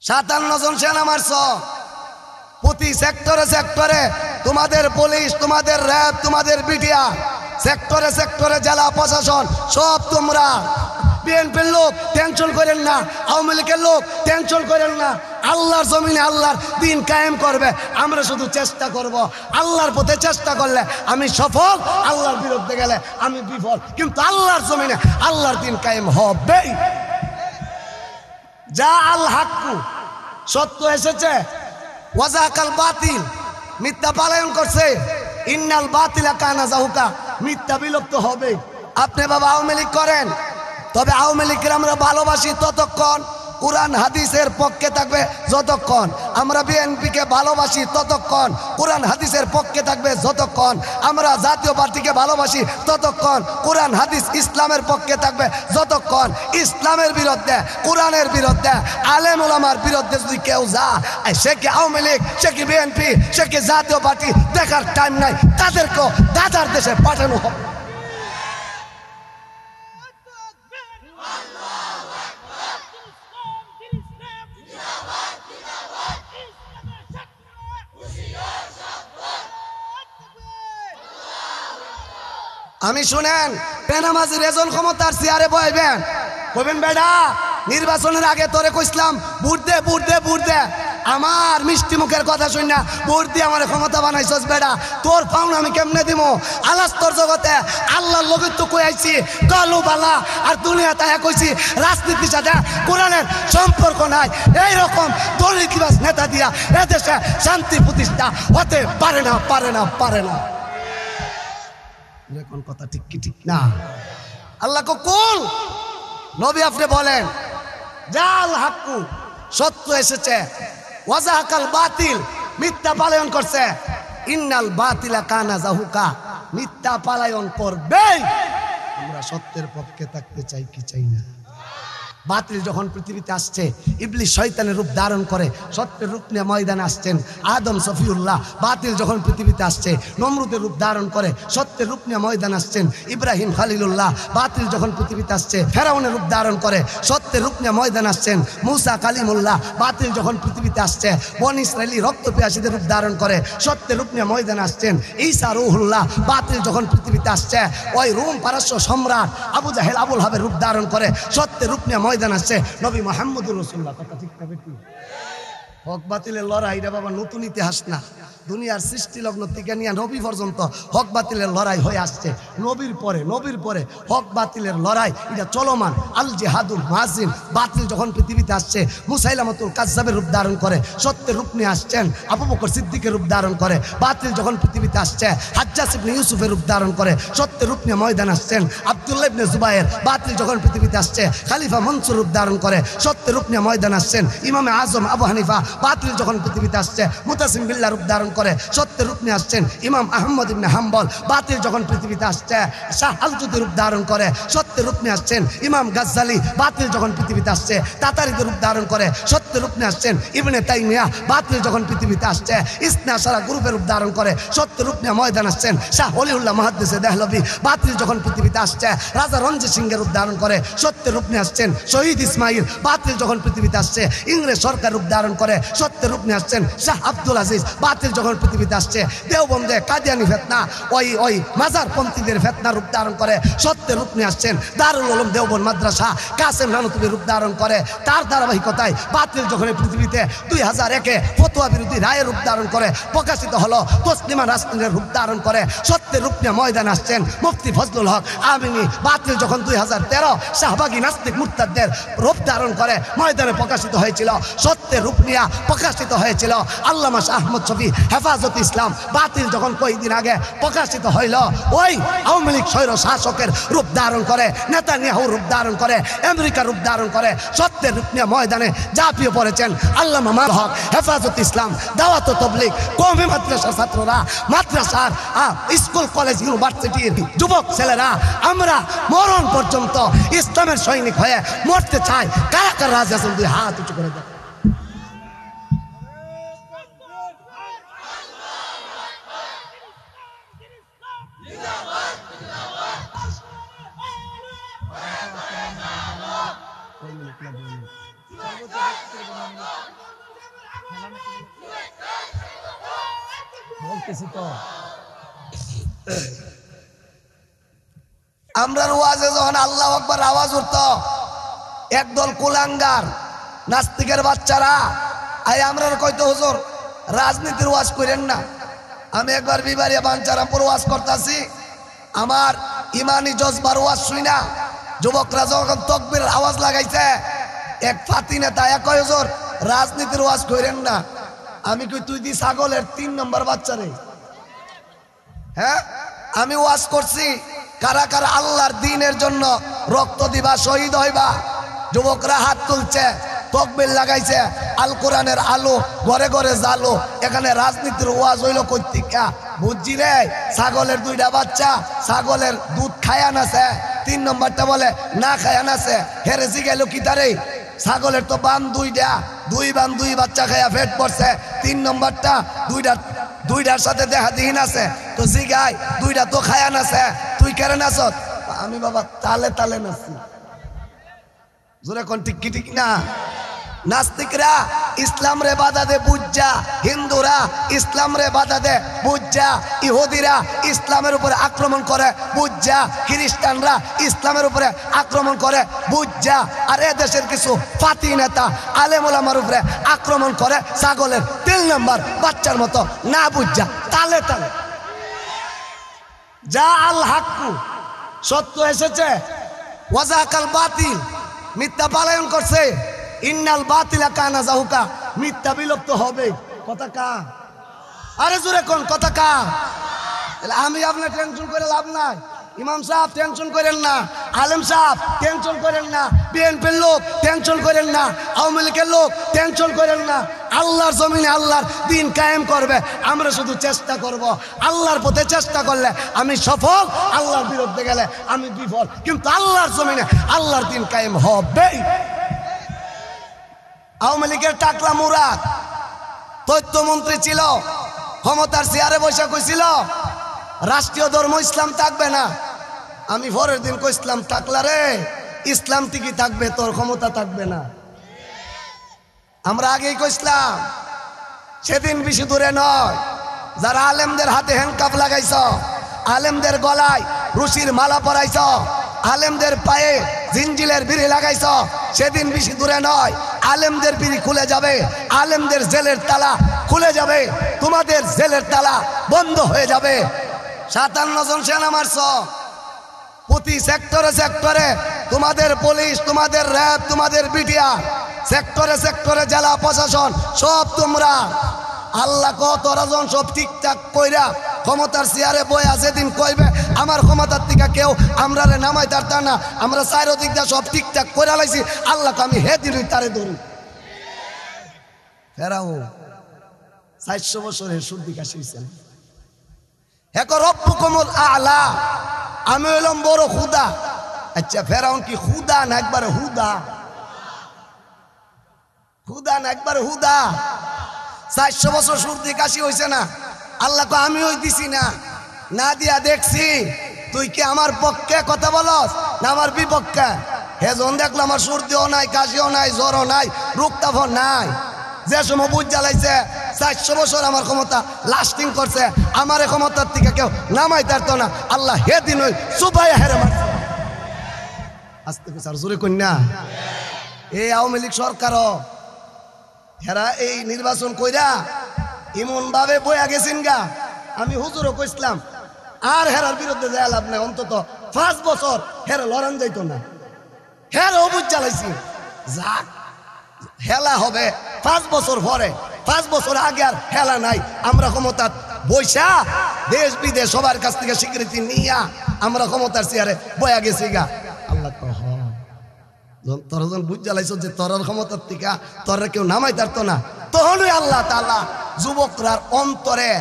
57 জন সেনা মারছ প্রতি সেক্টরে সেক্টরে, তোমাদের পুলিশ, তোমাদের র্যাব, তোমাদের বিটিয়া, সেক্টরে সেক্টরে জেলা প্রশাসন সব তোমরা। বিএনপির লোক টেনশন করেন না, আওয়ামী লীগের লোক টেনশন করেন না। আল্লাহর জমিনে আল্লাহর দিন কায়েম করবে, আমরা শুধু চেষ্টা করব। আল্লাহর পথে চেষ্টা করলে আমি সফল, আল্লাহর বিরুদ্ধে গেলে আমি বিফল, কিন্তু আল্লাহর জমিনে আল্লাহর দিন কায়েম হবেই। যা আল হাক্কু, সত্য এসেছে, ওয়াজাকাল বাতিল, মিথ্যা পালন করছে, ইন্নাল বাতিলা কানা জাহুকা, মিথ্যা বিলুপ্ত হবে। আপনি বাবা আওয়ামী লীগ করেন, তবে আওয়ামী লীগকে আমরা ভালোবাসি ততক্ষণ, কোরআন হাদিসের পক্ষে থাকবে যতক্ষণ। আমরা বিএনপিকে ভালোবাসি ততক্ষণ, কোরআন হাদিসের পক্ষে থাকবে যতক্ষণ। আমরা জাতীয় পার্টিকে ভালোবাসি ততক্ষণ, কোরআন হাদিস ইসলামের পক্ষে থাকবে যতক্ষণ। ইসলামের বিরুদ্ধে, কোরআনের বিরুদ্ধে, আলেম ওলামার বিরুদ্ধে যদি কেউ যায়, সে কি আওয়ামী লীগ, সে কি বিএনপি, সে কি জাতীয় পার্টি, দেখার টাইম নাই, তাদেরকেও গাজার দেশে পাঠানো হবে। আমি শুনেন, বেনামাজি রেজন ক্ষমতার চেয়ারে বইবেন, কইবেন বেডা নির্বাচনের আগে তোরে কইছিলাম ভোট দে ভোট দে ভোট দে, আমার মিষ্টি মুখের কথা শুন না ভোট দিয়ে আমার ক্ষমতা বানাইছস বেডা, তোর পাউন আমি কেমনে দিব? আলাস্তর জগতে আল্লাহর লোকের তো কই আইছি কালো বালা, আর দুনিয়াতে কইছি রাজনীতির সাথে কোরআনের সম্পর্ক নাই। এইরকম দলিতবাজ নেতা দিয়া এদেশে শান্তি প্রতিষ্ঠা হতে পারে না, পারে না, পারে না। কোন কথা ঠিক কি ঠিক না? আল্লাহ কুল নবী আপনি বলেন, জাল হাক্কু, সত্য এসেছে, ওয়াজাহাকাল বাতিল, মিথ্যা পালায়ন করছে, ইন্নাল বাতিলা কানা জাহুকা, মিথ্যা পালায়ন করবে। আমরা সত্যের পক্ষে থাকতে চাই কি চাই না? বাতিল যখন পৃথিবীতে আসছে, ইবলিস শয়তানের রূপ ধারণ করে সত্যের রূপ নিয়ে ময়দানে আসছেন। আদম সফিউল্লাহ বাতিল যখন পৃথিবীতে আসছে, নমরুদের রূপ ধারণ করে সত্যের রূপ নিয়ে ময়দানে আসছেন। ইব্রাহিম খালিলুল্লাহ বাতিল যখন পৃথিবীতে আসছে, ফেরাউনের রূপ ধারণ করে সত্যের রূপ নিয়ে ময়দানে আসছেন। মুসা কালিমুল্লাহ বাতিল যখন পৃথিবীতে আসছে, বনী ইসরাইলি রক্ত পিয়াসীদের রূপ ধারণ করে সত্যের রূপ নিয়ে ময়দানে আসছেন। ঈসা রূহুল্লাহ বাতিল যখন পৃথিবীতে আসছে, ওই রোম পারস্য সম্রাট আবু জাহেল আবুল হাবের রূপ ধারণ করে সত্যের রূপ নিয়ে ময়দান আসছে নবী মুহাম্মদুর রাসূলুল্লাহ। কথা ঠিক না বেটি? হক বাতিলের লড়াই রে বাবা নতুন ইতিহাস না, দুনিয়ার সৃষ্টি লগ্ন থেকে নিয়ে নবী পর্যন্ত হক বাতিলের লড়াই হয়ে আসছে। নবীর পরে হক বাতিলের লড়াই এটা চলমান। আল জিহাদুল মাজিন, বাতিল যখন পৃথিবীতে আসছে, মুসাইলামাতুল কাজ্জাবের রূপ ধারণ করে সত্যের রূপ নিয়ে আসছেন। আবু বকর সিদ্দিকের রূপ ধারণ করে বাতিল যখন পৃথিবীতে আসছে, হাজ্জাজ ইবনে ইউসুফের রূপ ধারণ করে সত্যের রূপ নিয়ে ময়দান আসছেন। আব্দুল্লাহ ইবনে জুবায়ের বাতিল যখন পৃথিবীতে আসছে, খালিফা মনসুর রূপ ধারণ করে সত্যের রূপ নিয়ে ময়দান আসছেন। ইমামে আজম আবু হানিফা বাতিল যখন পৃথিবীতে আসছে, মুতাসিম বিল্লাহ রূপ ধারণ করে সত্যের রূপ নিয়ে আসছেন। ইমাম আহমদ ইবনে হাম্বল বাতিল যখন পৃথিবীতে আসছে, শাহ আলজুদি রূপ ধারণ করে সত্যের রূপ নিয়ে আসছেন। ইমাম গাজ্জালি বাতিল যখন পৃথিবীতে আসছে, তাতারিদের রূপ ধারণ করে সত্যের রূপ নিয়ে আসছেন। ইবনে তাইমিয়া বাতিল যখন পৃথিবীতে আসছে, ইসনা সারা গ্রুপের রূপ ধারণ করে সত্যের রূপ নিয়ে ময়দান আসছেন। শাহ ওলিউল্লাহ মুহাদ্দিসে দেহলভী বাতিল যখন পৃথিবীতে আসছে, রাজা রঞ্জিত সিংহের রূপ ধারণ করে সত্যের রূপ নিয়ে আসছেন। শহীদ ইসমাইল বাতিল যখন পৃথিবীতে আসছে, ইংরেজ সরকার রূপ ধারণ করে সত্যের রূপ নিয়ে আসছেন। শাহ আব্দুল আজিজ বাতিল যখন পৃথিবীতে আসছে, দেওবন্দে কাদিয়ানি ফেতনা, ওই মাজার পন্থীদের ফেতনা রূপ ধারণ করে সত্যের রূপ নিয়ে আসছেন। দারুল উলুম দেওবন্দ মাদ্রাসা কাসেম নানুতুবি রূপ ধারণ করে তার ধারাবাহিকতায় বাতিল যখন পৃথিবীতে 2001-এ ফতোয়া বিরোধী রায়ের রূপ ধারণ করে প্রকাশিত হলো, তসলিমা নাসরিনের রূপ ধারণ করে সত্যের রূপ নিয়ে ময়দান আসছেন। মুফতি ফজলুল হক আমিনী বাতিল যখন 2013 শাহবাগী নাস্তিক মুরতাদদের রূপ ধারণ করে ময়দানে প্রকাশিত হয়েছিল, সত্যের রূপ নিয়ে প্রকাশিত হয়েছিল। আল্লামা শাহ আহমদ শফী হেফাজত ইসলাম বাতিল যখন কয়েকদিন আগে প্রকাশিত হইল, ওই আওয়ামী লীগ স্বৈর শাসকের রূপ ধারণ করে, নেতানিয়াহুর রূপ ধারণ করে, আমেরিকার রূপ ধারণ করে সত্যের রূপ নিয়ে ময়দানে ঝাঁপিয়ে পড়েছেন। আল্লামা মাল হক হেফাজত ইসলাম দাওয়াত তবলিগ কওমি মাদ্রাসার ছাত্ররা, মাদ্রাসার স্কুল কলেজ ইউনিভার্সিটির যুবক ছেলেরা, আমরা মরণ পর্যন্ত ইসলামের সৈনিক হয়ে মরতে চাই। কারা কারা রাজি আছেন? দুই হাত উঁচু করে দেন। বলতেছি তো আমরার ওয়াজে যখন আল্লাহু আকবার আওয়াজ উঠতো একদল কুলাঙ্গার নাস্তিকের বাচ্চারা আই আমরার কইতো হুজুর রাজনীতির ওয়াজ করেন না। আমি একবার বিবারিয়া বাঞ্চারামপুর ওয়াজ করতেছি, আমার ইমানি জজবার ওয়াজ শুই না যুবকরা যখন তকবীরের আওয়াজ লাগাইছে এক ফাতি নেতা এক কয় হুজুর রাজনীতির ওয়াজ করেন না। আমি কই তুই দি ছাগলের 3 নম্বর বাচ্চা রে। হ্যাঁ আমি ওয়াজ করছি কারা কারা আল্লাহর দ্বীনের জন্য রক্ত দিবা শহীদ হইবা। যুবকরা হাত তুলছে তকবীর লাগাইছে, আল কোরআনের আলো ঘরে ঘরে জালো। এখানে রাজনীতির ওয়াজ হইল কইতিকা বুঝছি রে। ছাগলের 2টা বাচ্চা ছাগলের দুধ খায়া নাছে, 3 নম্বরটা বলে না খায়া নাছে। হেরে জিগাইলো কি তারে ছাগলের তো বান 2টা, 2 বান 2 বাচ্চা খায়া পেট পড়ছে। 3 নম্বরটা 2টার সাথে দেখা দিন আছে তো জিগাই 2টা তো খায়া নাছে তুই কেন নাচ? আমি বাবা তালে তালে নাচি। জোরে কোন ঠিক কি ঠিক না? নাস্তিকরা ইসলাম রে বাধা দে বুঝা, হিন্দুরা ইসলাম রে বাধা দে বুঝা, ইহুদিরা ইসলামের উপরে আক্রমণ করে বুঝা, খ্রিস্টানরা ইসলামের উপরে আক্রমণ করে বুঝা। আর এ দেশের কিছু ফাতি নেতা আলেম ওলামার উপরে আক্রমণ করে ছাগলের 3 নম্বর বাচ্চার মতো না বুঝা তালে তালে। যা আল হাক্কু সত্য এসেছে, ওয়াজাকাল বাতিল মিথ্যা পালন করছে, ইন্নাল বাতিলা কানা জাহুকা মিথ্যা বিলুপ্ত হবে। কথা কা আরে জোরে কোন কথা কা? আমি আপনার টেনশন করে লাভ নাই। ইমাম সাহেব টেনশন করেন না, আলেম সাহেব টেনশন করেন না, বিএনপির লোক টেনশন করেন না, আওয়ামী লীগের লোক টেনশন করেন না। আল্লাহর জমিনে আল্লাহর দিন কায়েম করবে, আমরা শুধু চেষ্টা করব। আল্লাহর পথে চেষ্টা করলে আমি সফল, আল্লাহর বিরুদ্ধে গেলে আমি বিফল। কিন্তু আল্লাহর জমিনে আল্লাহর দিন কায়েম হবেই। আওয়ামী লীগের টাকলা মুরাদ তথ্যমন্ত্রী ছিল, ক্ষমতার চেয়ারে বসে কইছিল রাষ্ট্রীয় ধর্ম ইসলাম থাকবে না। আমি পরের দিন কই ইসলাম থাকলা রে, ইসলাম ঠিকই থাকবে, তোর ক্ষমতা থাকবে না। আমরা আগেই কইছিলাম, সেদিন বেশি দূরে নয়। যারা আলেমদের হাতে হ্যান্ডকাপ লাগাইছ, আলেমদের গলায় রুশির মালা পরাইছ, আলেমদের পায়ে জিঞ্জিলের বিড়ি লাগাইছ, সেদিন বেশি দূরে নয় আলেমদের বিড়ি খুলে যাবে, আলেমদের জেলের তালা খুলে যাবে, তোমাদের জেলের তালা বন্ধ হয়ে যাবে। 57 জন সেনা মারছ, প্রতি সেক্টরে সেক্টরে তোমাদের পুলিশ, তোমাদের র্যাব, তোমাদের বিটিআর, সেক্টরে সেক্টরে জেলা প্রশাসন সব তোমরা। আল্লাহ কতরা জন সব ঠিকঠাক কইরা ক্ষমতার চেয়ারে বইয়া যেদিন কইবে আমার ক্ষমতার থেকে কেউ আমরা রে নামাই তারতা না, আমরা চারিদিক দিয়ে সব ঠিকঠাক করে লাইছি, আল্লাহকে আমি হে দিনই তারে ধরি। ফেরাও 400 বছরের সর্দি কাশি হয়েছেন। এক রব্বুকুমুল আলা, আমি হইলাম বড় খুদা। আচ্ছা ফেরাউন কি খুদা না একবারে হুদা? খুদা না একবারে হুদা? 400 বছর সর্দি কাশি হয়েছে না, আল্লাহকে আমি ওই দিছি না, না দিয়া দেখছি। তুই কি আমার পক্ষে কথা বলস না আমার বিপক্ষে? হে জন দেখলো আমার সর্দিও নাই, কাশিও নাই, জ্বরও নাই, রোগতাপ নাই। যে সময় বুঝ জ্বালাইছে 400 বছর আমার ক্ষমতা লাস্টিং করছে, আমার ক্ষমতার থেকে কেউ নামাই পারতো না, আল্লাহ হে দিন ওই সুবাই হেরে মারছে। আস্তে স্যার জোরে কন্যা এই আওয়ামী লীগ সরকারও হেরা এই নির্বাচন কইরা এমন ভাবে বইয়া গেছেন গা। আমি হুজুরও কইছিলাম আর হেরার বিরুদ্ধে যায় লাভ নাই, অন্তত 5 বছর হেরা লড়ান যাইতো না। হেরা অবুজ জ্বালাইছি, যাক হেলা হবে 5 বছর পরে, 5 বছর আগে আর হেলা নাই। আমরা ক্ষমতা বৈশা দেশ বিদেশ সবার কাছ থেকে স্বীকৃতি নিয়া আমরা ক্ষমতার চেয়ারে বয়া গেছি গা। আল্লাহ তোরা যখন বুঝ জ্বালাইছ যে তোরার ক্ষমতার থেকে তোরা কেউ নামাই পারতো না, তখনই আল্লাহ তাআলা যুবকরার অন্তরে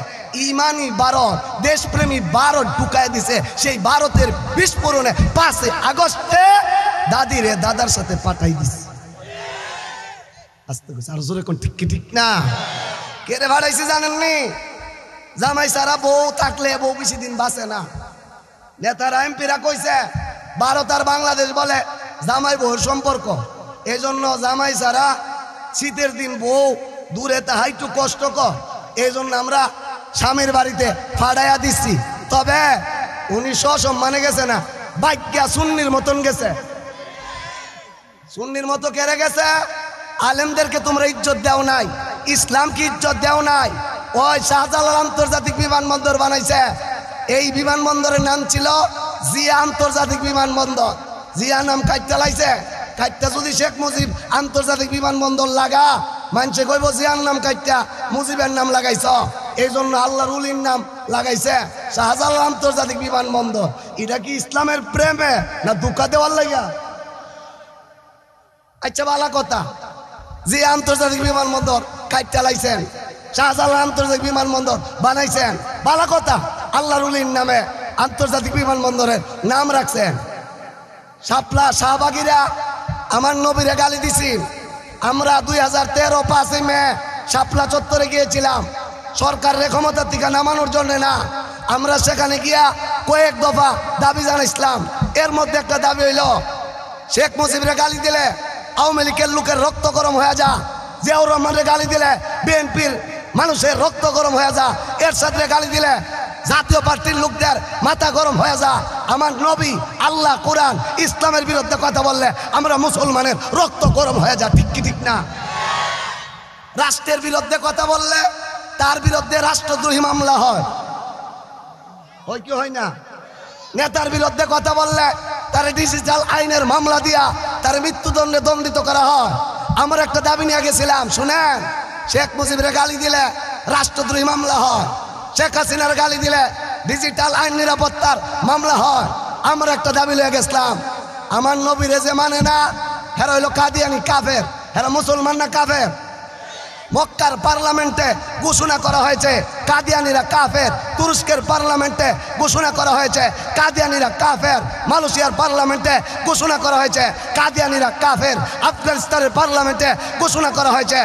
ইমানি ভারত, দেশপ্রেমী ভারত ঢুকায় দিছে। সেই ভারতের বিস্ফোরণে 5 আগস্টে দাদিরে দাদার সাথে পাঠাই দিছে। আস্তে আর জোরে কোন ঠিক ঠিক না? কে রে ভাড়াইছে জানেননি? জামাই সারা বউ থাকলে বউ বেশি দিন বাঁচে না। নেতারা এমপিরা কইছে ভারত আর বাংলাদেশ বলে জামাই বউর সম্পর্ক, এই জন্য জামাই সারা শীতের দিন বউ দূরে তাহাইটু কষ্টকর, এই জন্য আমরা স্বামীর বাড়িতে ফাড়াইয়া দিচ্ছি। তবে উনি সসম্মানে গেছে না, বাক্যা সুন্নির মতন গেছে। সুন্নির মতো কেড়ে গেছে। আলেমদেরকে তোমরা ইজ্জত দেও নাই, ইসলামকে ইজ্জত দেও নাই। ওই শাহজালাল আন্তর্জাতিক বিমানবন্দর বানাইছে, এই বিমানবন্দরের নাম ছিল জিয়া আন্তর্জাতিক বিমানবন্দর। জিয়া নাম কাটতে লাইছে, কাটতে যদি শেখ মুজিব আন্তর্জাতিক বিমানবন্দর লাগা, মানুষে কইব জিয়ার নাম কাটটা মুজিবের নাম লাগাইছ। এই জন্য আল্লাহর উলির নাম লাগাইছে শাহজালাল আন্তর্জাতিক বিমানবন্দর। এটা কি ইসলামের প্রেমে না ধোঁকা দেওয়ার লাগা? আচ্ছা ভালো কথা, যে আন্তর্জাতিক বিমানবন্দর কাটতে লাইছেন, শাহজালাল আন্তর্জাতিক বিমানবন্দর বানাইছেন, ভালো কথা। আল্লাহর উলির নামে আন্তর্জাতিক বিমানবন্দরের নাম রাখছেন। শাপলা শাহবাগীরা আমার নবীরে গালি দিছি। আমরা 2013 5 মে শাপলা চত্বরে গিয়েছিলাম, সরকারের ক্ষমতার থেকে নামানোর জন্য না। আমরা সেখানে গিয়া কয়েক দফা দাবি জানাইছিলাম। এর মধ্যে একটা দাবি হইল, শেখ মুজিবরে গালি দিলে আওয়ামী লীগের লোকের রক্ত গরম হয়ে যা, জিয়াউর রহমানের গালি দিলে বিএনপির মানুষের রক্ত গরম হয়ে যা, এর সাথে গালি দিলে জাতীয় পার্টির লোকদের মাথা গরম হয়ে যা। আমার নবী, আল্লাহ, কোরআন, ইসলামের বিরুদ্ধে কথা বললে আমরা মুসলমানের রক্ত গরম হয়ে যা। ঠিক কি ঠিক না? রাষ্ট্রের বিরুদ্ধে কথা বললে তার বিরুদ্ধে রাষ্ট্রদ্রোহী মামলা হয়, হয় কি হয় না? নেতার বিরুদ্ধে কথা বললে তার ডিজিটাল আইনের মামলা দিয়া তার মৃত্যুদণ্ডে দণ্ডিত করা হয়। আমরা একটা দাবি নিয়ে গেছিলাম, শুনেন, শেখ মুজিবের গালি দিলে রাষ্ট্রদ্রোহী মামলা হয়, শেখ হাসিনার গালি দিলে ডিজিটাল আইন নিরাপত্তার মামলা হয়। আমরা একটা দাবি নিয়ে গেছিলাম, আমার নবীরে যে মানে না, হেরা হইল কাদিয়ানি, কাফের। হেরা মুসলমান না কাফের? মক্কার পার্লামেন্টে ঘোষণা করা হয়েছে কাদিয়ানিরা কাফের। তুরস্কের পার্লামেন্টে ঘোষণা করা হয়েছে কাদিয়ানিরা কাফের। মালয়েশিয়ার পার্লামেন্টে ঘোষণা করা হয়েছে কাদিয়ানিরা কাফের। আফগানিস্তানের পার্লামেন্টে ঘোষণা করা হয়েছে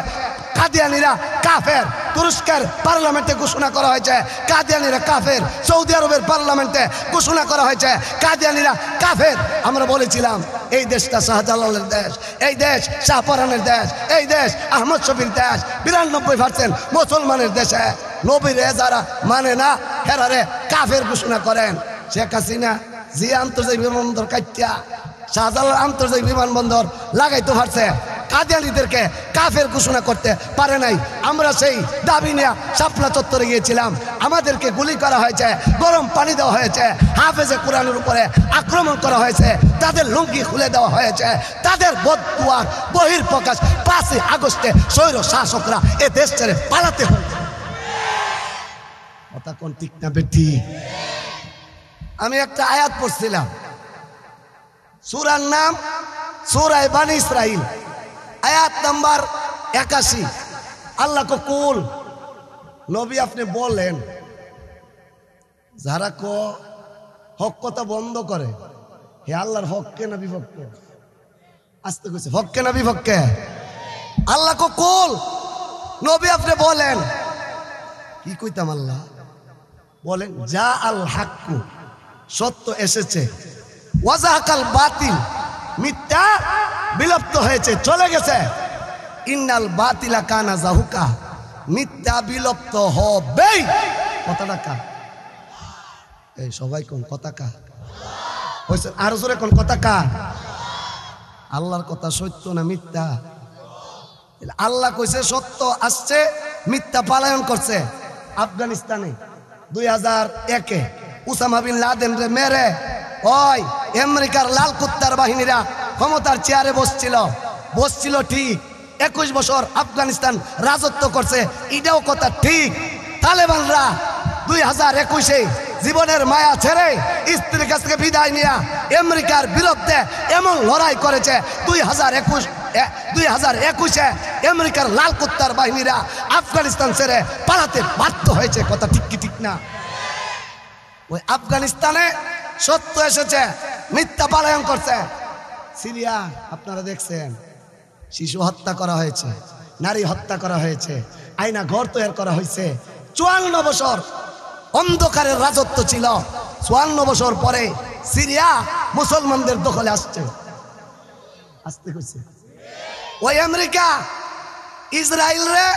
কাদিয়ানিরা কাফের। তুরস্কের পার্লামেন্টে ঘোষণা করা হয়েছে কাদিয়ানিরা কাফের। সৌদি আরবের পার্লামেন্টে ঘোষণা করা হয়েছে কাদিয়ানিরা কাফের। আমরা বলেছিলাম এই দেশটা শাহজালালের দেশ, এই দেশ শাহপরানের দেশ, এই দেশ আহমদ শফির দেশ, 92% মুসলমানের দেশে নবীরে যারা মানে না হেরারে কাফের ঘোষণা করেন। শেখ হাসিনা যে আন্তর্জাতিক বিমানবন্দর কাটিয়া শাহজালাল আন্তর্জাতিক বিমানবন্দর লাগাইতে পারছে, কাদিয়ানীদেরকে কাফের ঘোষণা করতে পারে নাই। আমরা সেই দাবি নিয়ে শাপলা চত্বরে গিয়েছিলাম। আমাদেরকে গুলি করা হয়েছে, গরম পানি দেওয়া হয়েছে, হাফেজে কোরআনের উপরে আক্রমণ করা হয়েছে, তাদের লুঙ্গি খুলে দেওয়া হয়েছে, তাদের বদদুয়ার বহির প্রকাশ 5 আগস্টে স্বৈর শাসকরা এ দেশ ছেড়ে পালাতে হয়েছে। কথা কোন ঠিক না বেটি? আমি একটা আয়াত পড়ছিলাম, সূরার নাম সূরা বানী ইসরাইল, আয়াত নাম্বার 81। আল্লাহ কো কুল, নবী আপনি বলেন, যারা হক কথা বন্ধ করে হে আল্লাহর হককে না বিপক্ষে? আসতে কইছে হককে না বিপক্ষে? আল্লাহ কো কুল, নবী আপনি বলেন। কি কইতাম? আল্লাহ বলেন যা আল হাক্কু, সত্য এসেছে, ওয়াজাহাকাল বাতিল, মিথ্যা বিলুপ্ত হয়েছে, চলে গেছে। ইন্নাল বাতিলা কানা জাহুকা, মিথ্যা বিলুপ্ত হবেই। কথাটা কার? এই সবাই কোন কথা কার? হইছে আরো জোরে কোন কথা কার? আল্লাহর কথা সত্য না মিথ্যা? আল্লাহ কইছে সত্য আসছে, মিথ্যা পালায়ন করছে। আফগানিস্তানে 2001-এ উসামা বিন লাদেন রে মেরে ওই আমেরিকার লাল কুত্তার বাহিনীরা ক্ষমতার চেয়ারে বসছিল ঠিক। 21 বছর আফগানিস্তান রাজত্ব করছে, এটাও কথা ঠিক। তালেবানরা 2021-এ জীবনের মায়া ছেড়ে স্ত্রীর কাছ থেকে বিদায় নিয়ে আমেরিকার বিরুদ্ধে এমন লড়াই করেছে। 2021-এ আমেরিকার লাল কুত্তার বাহিনীরা আফগানিস্তান ছেড়ে পালাতে বাধ্য হয়েছে। কথা ঠিক কি ঠিক না? ওই আফগানিস্তানে সত্য এসেছে, মিথ্যা পালায়ন করছে। সিরিয়া আপনারা দেখছেন, শিশু হত্যা করা হয়েছে, নারী হত্যা করা হয়েছে, আয়না ঘর তৈরি করা হয়েছে। 54 বছর অন্ধকারের রাজত্ব ছিল। 54 বছর পরে সিরিয়া মুসলমানদের দখলে আসছে। আসতে হয়েছে। ওই আমেরিকা ইসরায়েল রে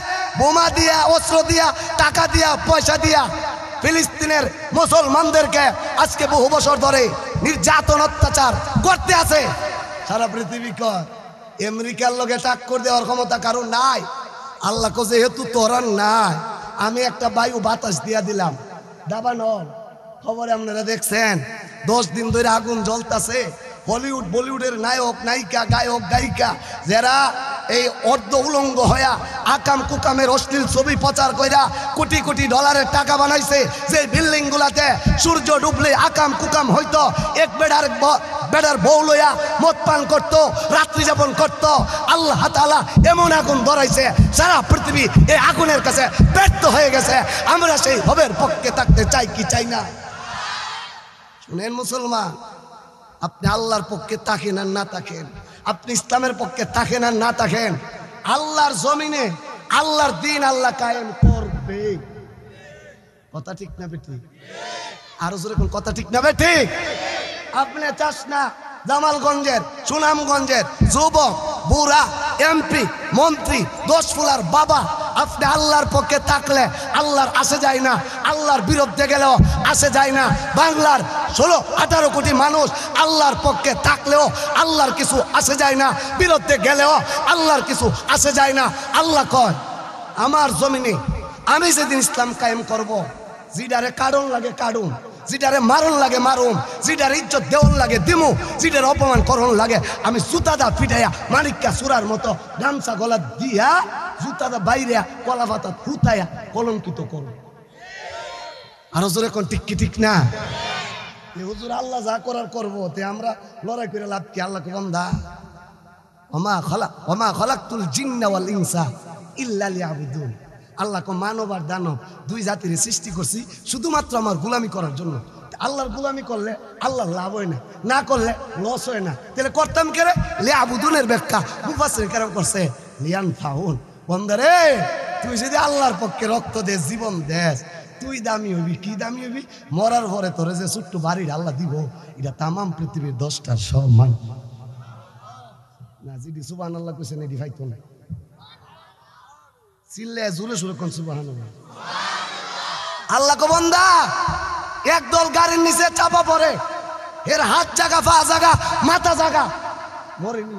বোমা দিয়া, অস্ত্র দিয়া, টাকা দিয়া, পয়সা দিয়া ফিলিস্তিনের মুসলমানদেরকে আজকে বহু বছর ধরে নির্যাতন অত্যাচার করতে আছে। সারা পৃথিবী কর আমেরিকার লোকে টাক্কর দেওয়ার ক্ষমতা কারো নাই। আল্লাহ কো যেহেতু তোরার নাই, আমি একটা বায়ু বাতাস দিয়া দিলাম। দাবানল খবরে আপনারা দেখছেন 10 দিন ধরে আগুন জ্বলতাছে। হলিউড বলিউডের নায়ক নায়িকা, গায়ক গায়িকা যারা এই অর্ধ উলঙ্গ হইয়া আকাম কুকামের অশ্লীল ছবি প্রচার কইরা কোটি কোটি ডলারের টাকা বানাইছে। যে বিল্ডিং গুলাতে সূর্য ডুবলে আকাম কুকাম হইতো, এক বেড়ার বউ লইয়া মদ পান করতো, রাত্রি যাপন করতো, আল্লাহ তাআলা এমন আগুন ধরাইছে সারা পৃথিবী এই আগুনের কাছে ব্যর্থ হয়ে গেছে। আমরা সেই হবের পক্ষে থাকতে চাই কি চাই না? শুনেন মুসলমান, আপনি আল্লাহর পক্ষে থাকেন আর না থাকেন, আপনি ইসলামের পক্ষে থাকেন আর না থাকেন, আল্লাহর জমিনে আল্লাহর দিন আল্লাহ কায়েম করবে। কথা ঠিক না বেঠিক? আরো জোরে কোন কথা ঠিক না বেঠিক? আপনি চাস না জামালগঞ্জের, সুনামগঞ্জের যুবক, বুড়া, এমপি, মন্ত্রী, 10 ফুলার বাবা, আপনি আল্লাহর পক্ষে থাকলে আল্লাহর আসে যায় না, আল্লাহর বিরুদ্ধে গেলেও আসে যায় না। বাংলার 16-18 কোটি মানুষ আল্লাহর পক্ষে থাকলেও আল্লাহর কিছু আসে যায় না, বিরুদ্ধে গেলেও আল্লাহর কিছু আসে যায় না। আল্লাহ কয় আমার জমিনে আমি যেদিন ইসলাম কায়েম করব, জিডারে কারণ লাগে কারণ, যেটারে মারণ লাগে মারুম, যেটার ইজ্জত দেওয়ান লাগে দিমু, যেটার অপমান করণ লাগে আমি জুতাদা পিটাইয়া মানিক্কা সুরার মতো গামছা গলা দিয়া জুতাদা বাইরে কলা পাতা ফুটাইয়া কলঙ্কিত করো। আরো জোরে কোন ঠিক কি ঠিক না? হুজুর আল্লাহ যা করার করবো, তে আমরা লড়াই করে লাভ কি? আল্লাহকে বান্দা ওমা খালাকতুল জিন্না ওয়াল ইনসা ইল্লা লিয়াবুদুন। আল্লাহ কো মানব আর দানব 2 জাতির সৃষ্টি করছি শুধুমাত্র আমার গোলামি করার জন্য। আল্লাহর গোলামি করলে আল্লাহ লাভ হয় না, না করলে লস হয় না। তাহলে করতাম কে রে? লিয়াবুদুনের ব্যাখ্যা মুফাসসির কেরাম করছে লিয়ান ফাউন। বন্ধরে তুই যদি আল্লাহর পক্ষে রক্ত দে, জীবন দেস, তুই দামি হইবি। কি দামি হইবি? মরার পরে তোরে যে ছোট্ট বাড়ির আল্লাহ দিব, এটা তামাম পৃথিবীর 10টার সমান না। যদি সুবহানাল্লাহ কইছেন এডি ফাইতো না, চিল্লে জোরে সোরে কোন সুবহানাল্লাহ। আল্লাহ কো বান্দা একদল গাড়ির নিচে চাপা পড়ে, এর হাত জায়গা, পা জায়গা, মাথা জায়গা, মরেনি,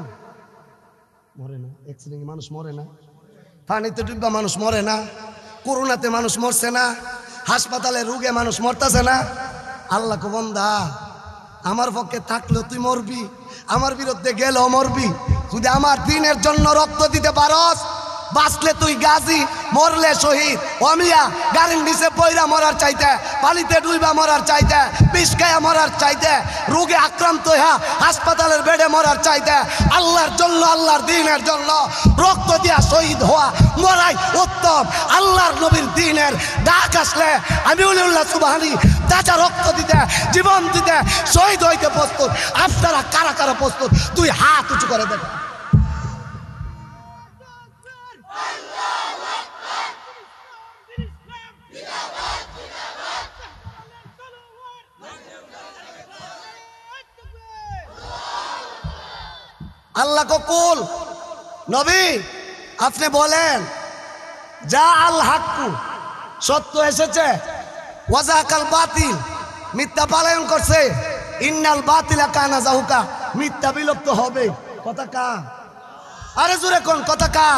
মরে না। অ্যাক্সিডেন্টে মানুষ মরে না, পানিতে ডুববা মানুষ মরে না, করোনাতে মানুষ মরছে না, হাসপাতালে রোগে মানুষ মরতেছে না। আল্লাহ কো বান্দা আমার পক্ষে থাকলেও তুই মরবি, আমার বিরুদ্ধে গেলেও মরবি। যদি আমার দিনের জন্য রক্ত দিতে পারস, বাঁচলে তুই গাজী, মরলে শহীদ। অমিয়া গাড়ির নিচে পয়রা মরার চাইতে, পানিতে ডুইবা মরার চাইতে, বিষ খায়া মরার চাইতে, রোগে আক্রান্ত হইয়া হাসপাতালের বেডে মরার চাইতে আল্লাহর জন্য, আল্লাহর দিনের জন্য রক্ত দিয়া শহীদ হওয়া মরাই উত্তম। আল্লাহর নবীর দিনের ডাক আসলে আমি উলিউল্লাহ সুবহানি তাজা রক্ত দিতে, জীবন দিতে, শহীদ হইতে প্রস্তুত। আপনারা কারা কারা প্রস্তুত? তুই হাত উঁচু করে দেখ। আল্লাহ ককুল নবী আপনি বলেন যা আল হাক্কু, সত্য এসেছে, ওয়াজাকাল বাতিল, মিথ্যা পালন করছে, ইন্নাল বাতিলা কানা জাহুকা, মিথ্যা বিলুপ্ত হবে। কথা কা? আরে জোরে কোন কথা কা?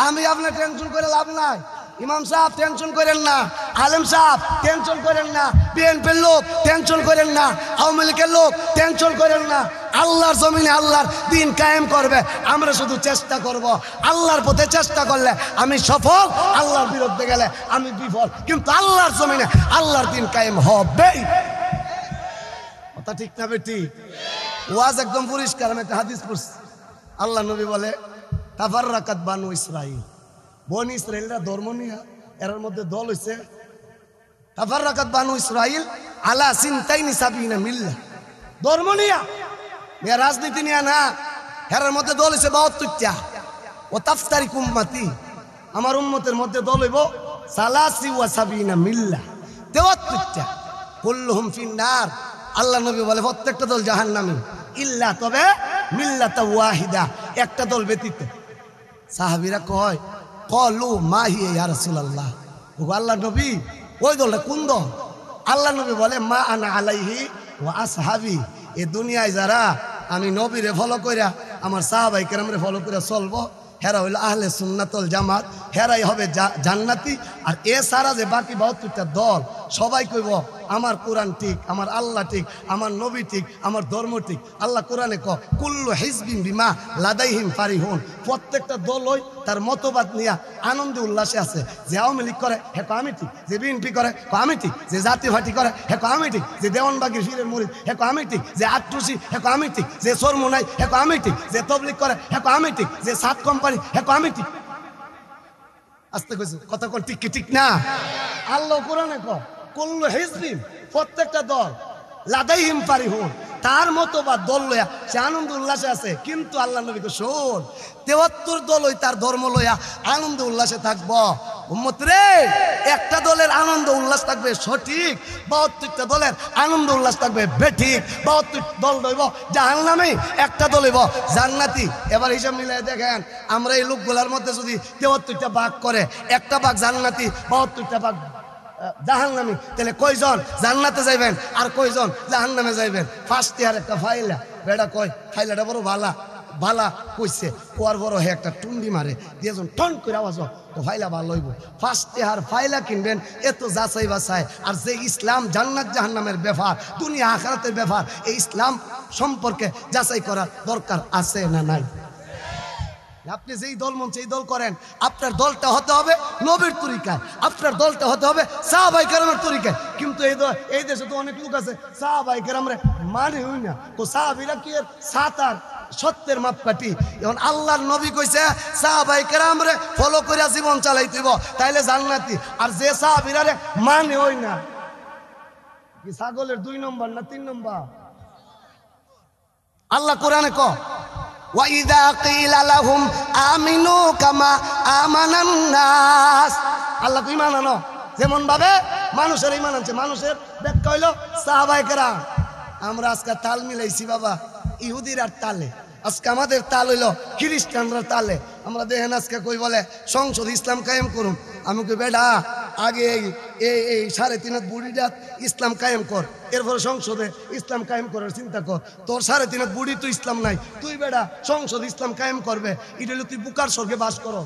আমি আপনার টেনশন করে লাভ নাই। ইমাম সাহেব টেনশন করেন না, আলেম সাহেব টেনশন করেন না, বিএনপির লোক টেনশন করেন না, আওয়ামী লীগের লোক টেনশন করেন না। আল্লাহর জমিনে আল্লাহর দিন কায়েম করবে, আমরা শুধু চেষ্টা করব। আল্লাহর পথে চেষ্টা করলে আমি সফল, আল্লাহর বিরুদ্ধে গেলে আমি বিফল, কিন্তু আল্লাহর জমিনে আল্লাহর দিন কায়েম হবেই। কথা ঠিক না বেটি? ওয়াজ একদম পরিষ্কার। আমি একটা হাদিস পড়ছি, আল্লাহ নবী বলে তাফাররাকাত বানু ইসরাইল, বনি ইসরাইলরা ধর্ম নিয়ে এর মধ্যে দল হইছে। তাফাররাকাত বানু ইসরাইল আলা সিনতাইনি সাবিনা মিল্লাহ, ধর্ম নিয়া, রাজনীতি নিয়ে না, এর মধ্যে দল হইছে 72টা। ও তাফতারিক উম্মতি, আমার উম্মতের মধ্যে দল হইব সালাসি ওয়া সাবিনা মিল্লাহ, 73টা। কুল্লুহুম ফিন্নার, আল্লাহ নবী বলে প্রত্যেকটা দল জাহান্নামী, ইল্লা তবে মিল্লাতা ওয়াহিদা, একটা দল ব্যতীত। সাহাবীরা কয় কলু মাহি ইয়া রাসূলুল্লাহ, ও আল্লাহ নবী ওই দলটা কোন দল? আল্লাহ নবী বলে মা আনা আলাইহি ওয়া আসহাবি, এই দুনিয়ায় যারা আমি নবীরে ফলো কইরা আমার সাহাবায়ে কেরামরে ফলো কইরা চলবো, হেরা হইল আহলে সুন্নাতুল জামাত, হেরাই হবে জান্নাতি। আর এ সারা যে বাকি 72টা দল সবাই কইব আমার কোরআন ঠিক, আমার আল্লাহ ঠিক, আমার নবী ঠিক, আমার ধর্ম ঠিক। আল্লাহ কোরআনে ক কুল্লু হিজবিন বিমা লাদাইহিম ফারিহুন, প্রত্যেকটা দলই তার মতবাদ নিয়ে আনন্দে উল্লাসে আছে। যে আওয়ামী লীগ করে হে আমি ঠিক, যে বিএনপি করে আমি ঠিক, যে জাতীয় পার্টি করে হে আমি ঠিক, যে দেওয়ানবাগির ফিরের মুরিদ হে আমি ঠিক, যে আটটুসি হে আমি ঠিক, যে সরমুনাই হে আমি ঠিক, যে তবলিগ করে হে আমি ঠিক, যে সাত কোম্পানি হে আমি ঠিক। আস্তে কইছো কথা কোন ঠিক কি ঠিক না? আল্লাহ কোরআনে ক কুল্লু হিজবিন, প্রত্যেকটা দল লাদাইহিম ফারিহুন, তার মতবাদ দল লইয়া সে আনন্দ উল্লাসে আছে। কিন্তু আল্লাহ নবী কো শোন, 73 দলই তার ধর্ম লইয়া আনন্দ উল্লাসে থাকবো। উম্মত রে, একটা দলের আনন্দ উল্লাস থাকবে সঠিক, 72টা দলের আনন্দ উল্লাস থাকবে বেঠিক। 72 দল হইব জাহান্নামী, একটা দল হইব জান্নাতি। এবার হিসাব মিলাই দেখেন, আমরা এই লোকগুলার মধ্যে যদি 73টা ভাগ করে একটা ভাগ জান্নাতি, 72টা ভাগ জাহান্নামী, তাহলে কয়জন জান্নাতে যাইবেন আর কয়জন জাহান্নামে যাইবেন? ফার্স্ট ইয়ার একটা ফাইলা বেড়া কয় ফাইলাটা বড় ভালা ভালা কইছে, ওর বড় হে একটা টুন্ডি মারে দিয়েজন টন করে আওয়াজ, তো ফাইলা ভালো হইব। ফার্স্ট ইয়ার ফাইলা কিনবেন, এত যাচাই বাছাই। আর যে ইসলাম জান্নাত জাহান্নামের ব্যাপার, দুনিয়া আখিরাতের ব্যাপার, এই ইসলাম সম্পর্কে যাচাই করার দরকার আছে না নাই? আপনি যেই দল মন সেই দল করেন, আপনার দলটা হতে হবে নবীর তরিকায়, আপনার দলটা হতে হবে সাহাবায়ে কেরামের তরিকায়। কিন্তু এই দেশে তো অনেক লোক আছে সাহাবায়ে কেরামরে মানে হই না, তো সাহাবীরা কি সাতার সত্যের মাপকাঠি। এখন আল্লাহর নবী কইছে সাহাবায়ে কেরামরে ফলো কইরা জীবন চালাইতে হইব, তাইলে জান্নাতি। আর যে সাহাবীরা মানে হই না, কি ছাগলের 2 নম্বর না 3 নম্বর? আল্লাহ কোরআনে ক ওয়াইদা কিলা লাহুম আমিনু কামা আমানান নাস, আল্লাহ তো ঈমান আনো যেমন ভাবে মানুষের ঈমান আনছে। মানুষের ব্যাখ্যা হইল সাহাবায়ে কেরাম। আমরা আজকে তাল মিলাইছি বাবা ইহুদির আর তালে, আজকে আমাদের তাল হইল খ্রিস্টানরা তালে। আমরা দেখেন আজকে কই বলে সংসদ ইসলাম কায়েম করুন, আমি কই বেডা আগে এই 3.5 হাত বুড়িটা ইসলাম কায়েম কর, এরপরে সংসদে ইসলাম কায়েম করার চিন্তা কর। তোর 3.5 হাত বুড়ি তো ইসলাম নাই, তুই বেডা সংসদ ইসলাম কায়েম করবে, এটা হলো তুই বুকার স্বর্গে বাস করো।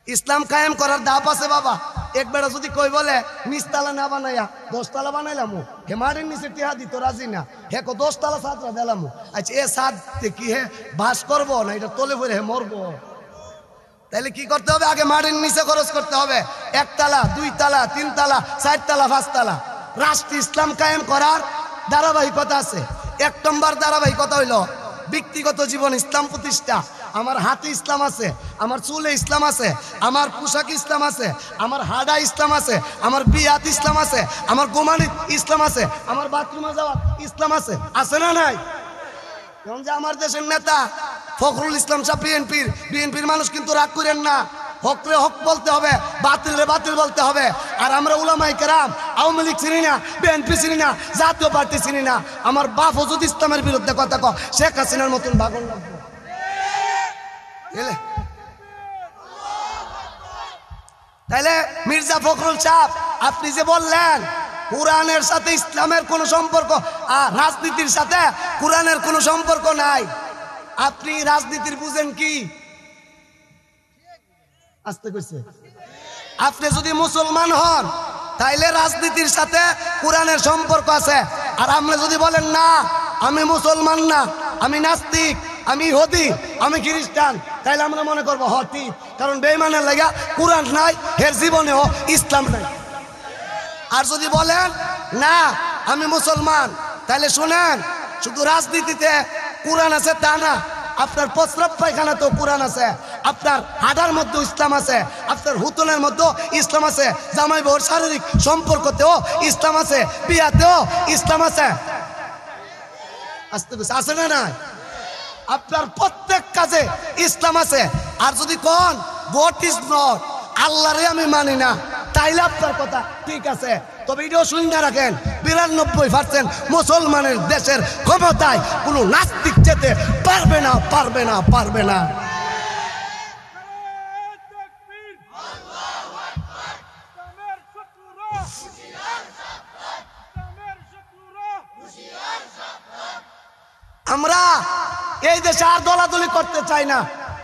ইসলাম কায়েম করার দাপ আছে বাবা। এক বেড়া যদি কই বলে নিচতলা না বানাইয়া 10 তলা বানাইলাম, হে মাটির নিচে টিহা দিত রাজি না, হে 10 তলা ছাত্রা দিলাম, আচ্ছা এ ছাদ কি হে বাস করবো না এটা তলে পড়ে হে মরবো? তাহলে কি করতে হবে? আগে মাটির নিচে খরচ করতে হবে, 1 তলা 2 তলা 3 তলা 4 তলা 5 তলা। রাষ্ট্র ইসলাম কায়েম করার ধারাবাহিকতা আছে। 1 নম্বর ধারাবাহিকতা হইল ব্যক্তিগত জীবন ইসলাম প্রতিষ্ঠা। আমার হাতে ইসলাম আছে, আমার চুলে ইসলাম আছে, আমার পোশাক ইসলাম আছে, আমার হাডা ইসলাম আছে, আমার বিয়াত ইসলাম আছে, আমার গোমানিত ইসলাম আছে, আমার বাথরুমে যাওয়া ইসলাম আছে, আছে না নাই? যেমন যে আমার দেশের নেতা ফখরুল ইসলাম সাহেব বিএনপির মানুষ কিন্তু রাগ করেন না, হকরে হক বলতে হবে, বাতিলরে বাতিল বলতে হবে। আর আমরা উলামায়ে কেরাম আওয়ামী লীগ চিনি না, বিএনপি চিনি না, জাতীয় পার্টি চিনি না। আমার বাপ হুজুর ইসলামের বিরুদ্ধে কথা কয়, শেখ হাসিনার মতন ভাগন লাগবে। তাইলে মির্জা ফখরুল সাহেব আপনি যে বললেন কোরআনের সাথে ইসলামের কোনো সম্পর্ক আর রাজনীতির সাথে কোরআনের কোনো সম্পর্ক নাই, আপনি রাজনীতির বুঝেন কি? আস্তে কইছে, আপনি যদি মুসলমান হন তাইলে রাজনীতির সাথে কোরআনের সম্পর্ক আছে। আর আপনি যদি বলেন না আমি মুসলমান না, আমি নাস্তিক, আমি ইহুদি, আমি খ্রিস্টান, তাইলে আমরা মনে করবো হ ঠিক, কারণ বেঈমানের লাগা কোরআন নাই, এর জীবনেও ইসলাম নাই। আর যদি বলেন না আমি মুসলমান, তাহলে শুনেন শুধু রাজনীতিতে কোরআন আছে তা না, আপনার প্রস্রাব পায়খানা তো কোরআন আছে, আপনার হাঁটার মধ্যে ইসলাম আছে, আপনার হুতনের মধ্যে ইসলাম আছে, জামাই বউর শারীরিক সম্পর্কতেও ইসলাম আছে, বিয়াতেও ইসলাম আছে। আস্তে আস্তে আছে না নাই? আপনার প্রত্যেক কাজে ইসলাম আছে। আর যদি কোন গড ইজ নট, আল্লাহরে আমি মানি না, তাইলে আপনার কথা ঠিক আছে, তবে এটাও শুনে রাখেন 92% মুসলমানের দেশের ক্ষমতায় কোনো নাস্তিক যেতে পারবে না, পারবে না, পারবে না। আমরা এই দেশে আর দলাদলি করতে চাই না।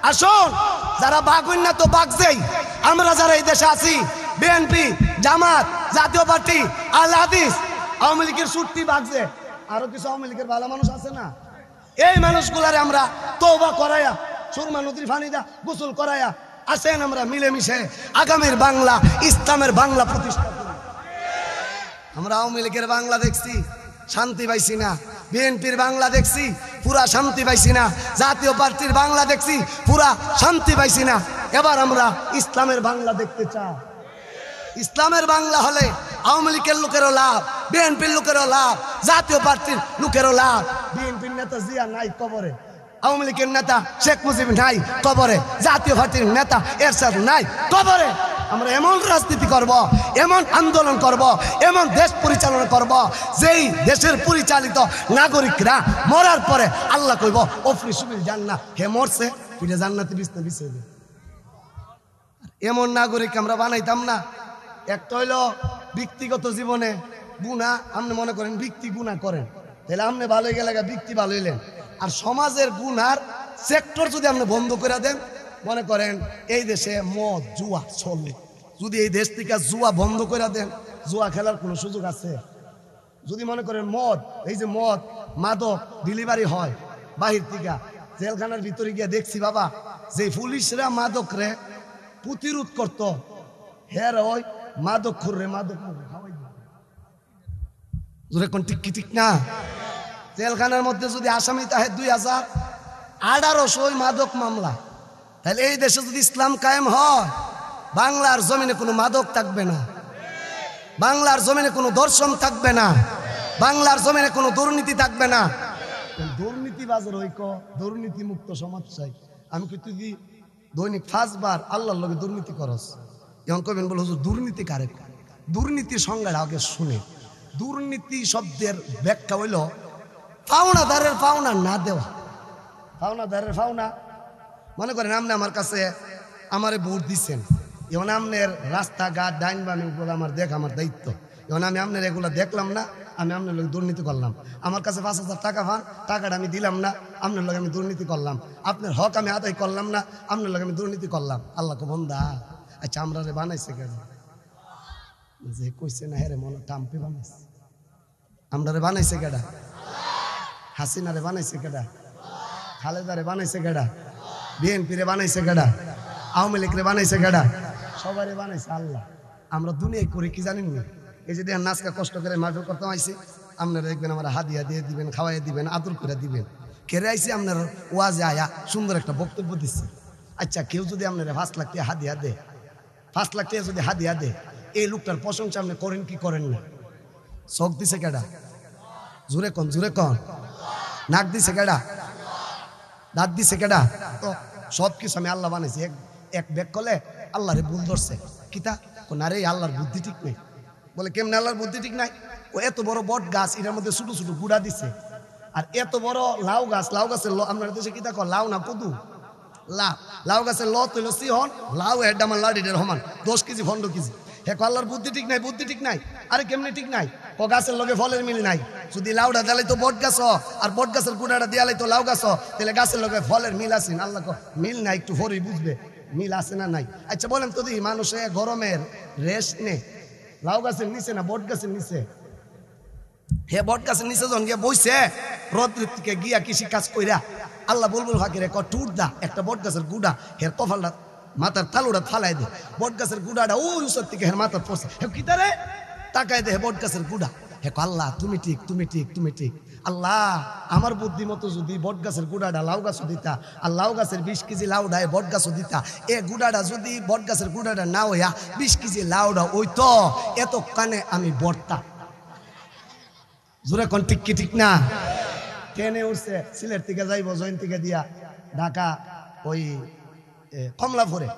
আসুন, যারা বাগুন না তো বাগছেই, আমরা যারা এই দেশে আছি, বিএনপি, জামাত, জাতীয় পার্টি, আল হাদিস, আওয়ামী লীগের ছুট্টি বাগছে, আরো কিছু আওয়ামী লীগের ভালো মানুষ আছে না, এই মানুষগুলারে আমরা তওবা করাইয়া সুরমা নদীর পানি দা গোসল করাইয়া আসেন আমরা মিলেমিশে আগামীর বাংলা, ইসলামের বাংলা প্রতিষ্ঠা করি। আমরা আওয়ামী লীগের বাংলা দেখছি, শান্তি পাইছি না। বিএনপির বাংলা দেখছি, পুরা শান্তি পাইছি না। জাতীয় পার্টির বাংলা দেখছি, পুরা শান্তি পাইছি না। এবার আমরা ইসলামের বাংলা দেখতে চাই। ইসলামের বাংলা হলে আওয়ামী লীগের লোকেরও লাভ, বিএনপির লোকেরও লাভ, জাতীয় পার্টির লোকেরও লাভ। বিএনপির নেতা জিয়া নাই কবরে, আওয়ামী লীগের নেতা শেখ মুজিব নাই কবরে, জাতীয় পার্টির নেতা এরশাদ নাই কবরে। আমরা এমন রাজনীতি করব, এমন আন্দোলন করব, এমন দেশ পরিচালনা করব, যেই দেশের পরিচালিত নাগরিকরা মরার পরে আল্লাহ কইব ওফরি সুবিল জান্নাত, হে মরছে ফিরে জান্নাতে বিছনা বিছিয়ে দে। এমন নাগরিক আমরা বানাইতাম না। একটা হইল ব্যক্তিগত জীবনে গুনাহ, আপনি মনে করেন ব্যক্তি গুনাহ করেন, তাহলে আপনি ভালো হয়ে গেলে ব্যক্তি ভালো হইলেন। আর সমাজের গুনার সেক্টর যদি আপনি বন্ধ করে দেন, মনে করেন এই দেশে মদ জুয়া চলে, যদি এই দেশ থেকে জুয়া বন্ধ করে দেন, জুয়া খেলার কোনো সুযোগ আছে? যদি মনে করেন মদ, এই যে মদ মাদক ডেলিভারি হয় বাহির থেকে, জেলখানার ভিতরে গিয়ে দেখছি বাবা, যে পুলিশরা মাদক রে প্রতিরোধ করতো, হের ওই মাদক খুররে মাদক খাওয়াই দিত। ঠিক না? জেলখানার মধ্যে যদি আসামি তাহে 2018 মাদক মামলা, তাহলে এই দেশে যদি ইসলাম কায়েম হয়, বাংলার জমিনে কোনো মাদক থাকবে না, বাংলার জমিনে কোনো দর্শন থাকবে না, বাংলার জমিনে কোনো দুর্নীতি থাকবে না। দুর্নীতিবাজের ঐক্য, দুর্নীতি মুক্ত সমাজ চাই। আমি কি তুই দৈনিক 5 বার আল্লাহর লগে দুর্নীতি করস, এখন কবেন বলে হুজুর দুর্নীতি কারে? দুর্নীতির সংজ্ঞাটা আগে শুনে। দুর্নীতি শব্দের ব্যাখ্যা হইল পাওনাদারের পাওনা না দেওয়া। পাওনাদারের পাওনা, মনে করেন আপনি আমার কাছে আমারে ভোট দিচ্ছেন, এখন আপনার রাস্তাঘাট ডাইন বাম এগুলো আমার দেখা আমার দায়িত্ব। এখন আমি আপনার এগুলো দেখলাম না, আমি আপনার লোক দুর্নীতি করলাম। আমার কাছে 5,000 টাকা পান, টাকাটা আমি দিলাম না, আপনার লোক আমি দুর্নীতি করলাম। আপনার হক আমি আদায় করলাম না, আপনার লোক আমি দুর্নীতি করলাম। আল্লাহ কো বন্দা, আচ্ছা আমরা রে বানাইছে কেন? যে কইছে না হেরে মনে টাম্পে বানাইছে। আমরা রে বানাইছে কেডা? হাসিনা রে বানাইছে কেডা? খালেদা রে বানাইছে কেডা? বিএনপি রে বানাইছে কেডা? আওয়ামী লীগ রে বানাইছে কেডা? সবাই বানাইছে আল্লাহ। আমরা দুনিয়ায় করি কি জানেন না? এই যে দেখেন নাচকা কষ্ট করে মাহফিল করতে আইছি, আপনারা দেখবেন আমরা হাদিয়া দিয়ে দিবেন, খাওয়াই দিবেন, আদর করে দিবেন। কেড়ে আইসি আপনার ওয়াজে আয়া সুন্দর একটা বক্তব্য দিচ্ছে। আচ্ছা কেউ যদি আপনারা 5 লাখ টাকা হাদিয়া দে, 5 লাখ টাকা যদি হাদিয়া দে, এই লোকটার প্রশংসা আপনি করেন কি করেন না? চোখ দিছে কেডা? জোরে কন, জোরে কন। নাক দিছে কেডা? দাঁত দিছে কেডা? তো সব কিছু আমি আল্লাহ বানাইছি। এক ব্যাগ করলে আল্লাহ রে ভুল ধরছে কিতা না রে, আল্লাহর বুদ্ধি ঠিক নেই। বলে কেমনে আল্লাহর বুদ্ধি ঠিক নাই? ও এত বড় বট গাছ, এটার মধ্যে ছোট ছোট গুড়া দিছে। আর এত বড় লাউ গাছ, লাউ গাছের আপনার দেশে কিতা কর লাউ না কদু? লাউ গাছের ল তৈল সিহন, লাউ হেড আমার লাডিটার সমান 10 কেজি 15 কেজি। হে আল্লাহর বুদ্ধি ঠিক নাই, বুদ্ধি ঠিক নাই। আরে কেমনে ঠিক নাই? ও গাছের লগে ফলের মিল নাই। যদি লাউটা দিয়ালাই তো বট গাছ, আর বট গাছের গুড়াটা দিয়ালাই তো লাউ গাছ, তাহলে গাছের লগে ফলের মিল আছে? আল্লাহ মিল নাই, একটু ফরই বুঝবে মিল আছে না নাই। আচ্ছা বলেন তো দেখি, মানুষে গরমের রেস্ট নে লাউ গাছের নিচে না বট গাছের নিচে? হে বট গাছের নিচে যখন গিয়ে বইছে রোদ্রের থেকে গিয়া কৃষি কাজ কইরা, আল্লাহ বলবুল ফাঁকিরে টুট দা একটা বট গাছের গুড়া হের কপালটা মাথার তালুটা ফালাই দে। বট গাছের গুড়াটা ওই উষর থেকে হের মাথার পড়ছে। হে কিতারে তাকায় দে, হে বট গাছের গুড়া। হে আল্লাহ তুমি ঠিক, তুমি ঠিক, তুমি ঠিক। আল্লাহ আমার বুদ্ধি মতো যদি বট গাছের গুড়াটা লাউ গাছও দিতা, আর লাউ গাছের 20 কেজি লাউডা বট গাছও দিতা, এ গুড়াটা যদি বট গাছের গুড়াটা না হইয়া 20 কেজি লাউডা ওই তো এত কানে আমি বর্তা। জোরে কোন ঠিক কি ঠিক না? ট্রেনে উঠছে, সিলেট থেকে যাইব জয়ন্তীকে দিয়া ঢাকা ওই কমলাপুরে।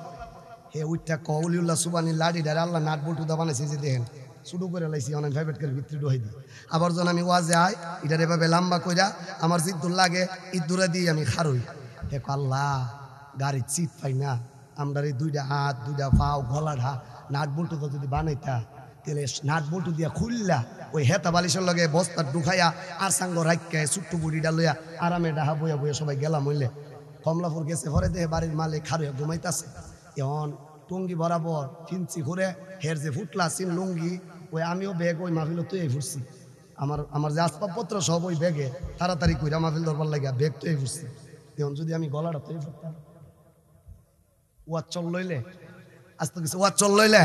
হে উঠটা কউলিউল্লাহ সুবানি লাডি ডারে আল্লাহ নাট বল্টু দা বানাইছে যে দেখেন শুরু করে লাইছি অনেক প্রাইভেট করে ভিতরে ঢুকাই দিই। আবার যখন আমি ওয়াজে আই এটার এভাবে লম্বা কইরা আমার জিদ্দুর লাগে ইদ্দুরা দিয়ে আমি খারই। হে আল্লাহ গাড়ির সিট পাই না, আমরা এই 2টা হাত 2টা পাও গলাঢা নাট বল্টু যদি বানাইতা, তাহলে নাট বল্টু দিয়া খুললা ওই হেতা বালিশের লগে বস্তা ঢুকাইয়া আর সাঙ্গ রাখকে ছোট্ট বুড়িটা লইয়া আরামে ডাহা বইয়া বইয়া সবাই গেলাম হইলে কমলাপুর গেছে ঘরে দেহে বাড়ির মালিক খারুয়া ঘুমাইতেছে এখন টুঙ্গি বরাবর ফিনছি ঘুরে হের যে ফুটলা সিন লুঙ্গি ওই আমিও ব্যাগ ওই মাহফিল তুই ফুটছি আমার যে আসবাবপত্র সব ওই ব্যাগে তাড়াতাড়ি কইরা মাহফিল দরবার লাগিয়া ব্যাগ তুই ফুটছি এখন যদি আমি গলাটা তুই ফুটতাম ওয়াজ চল লইলে আস্তে কিছু ওয়াজ চল লইলে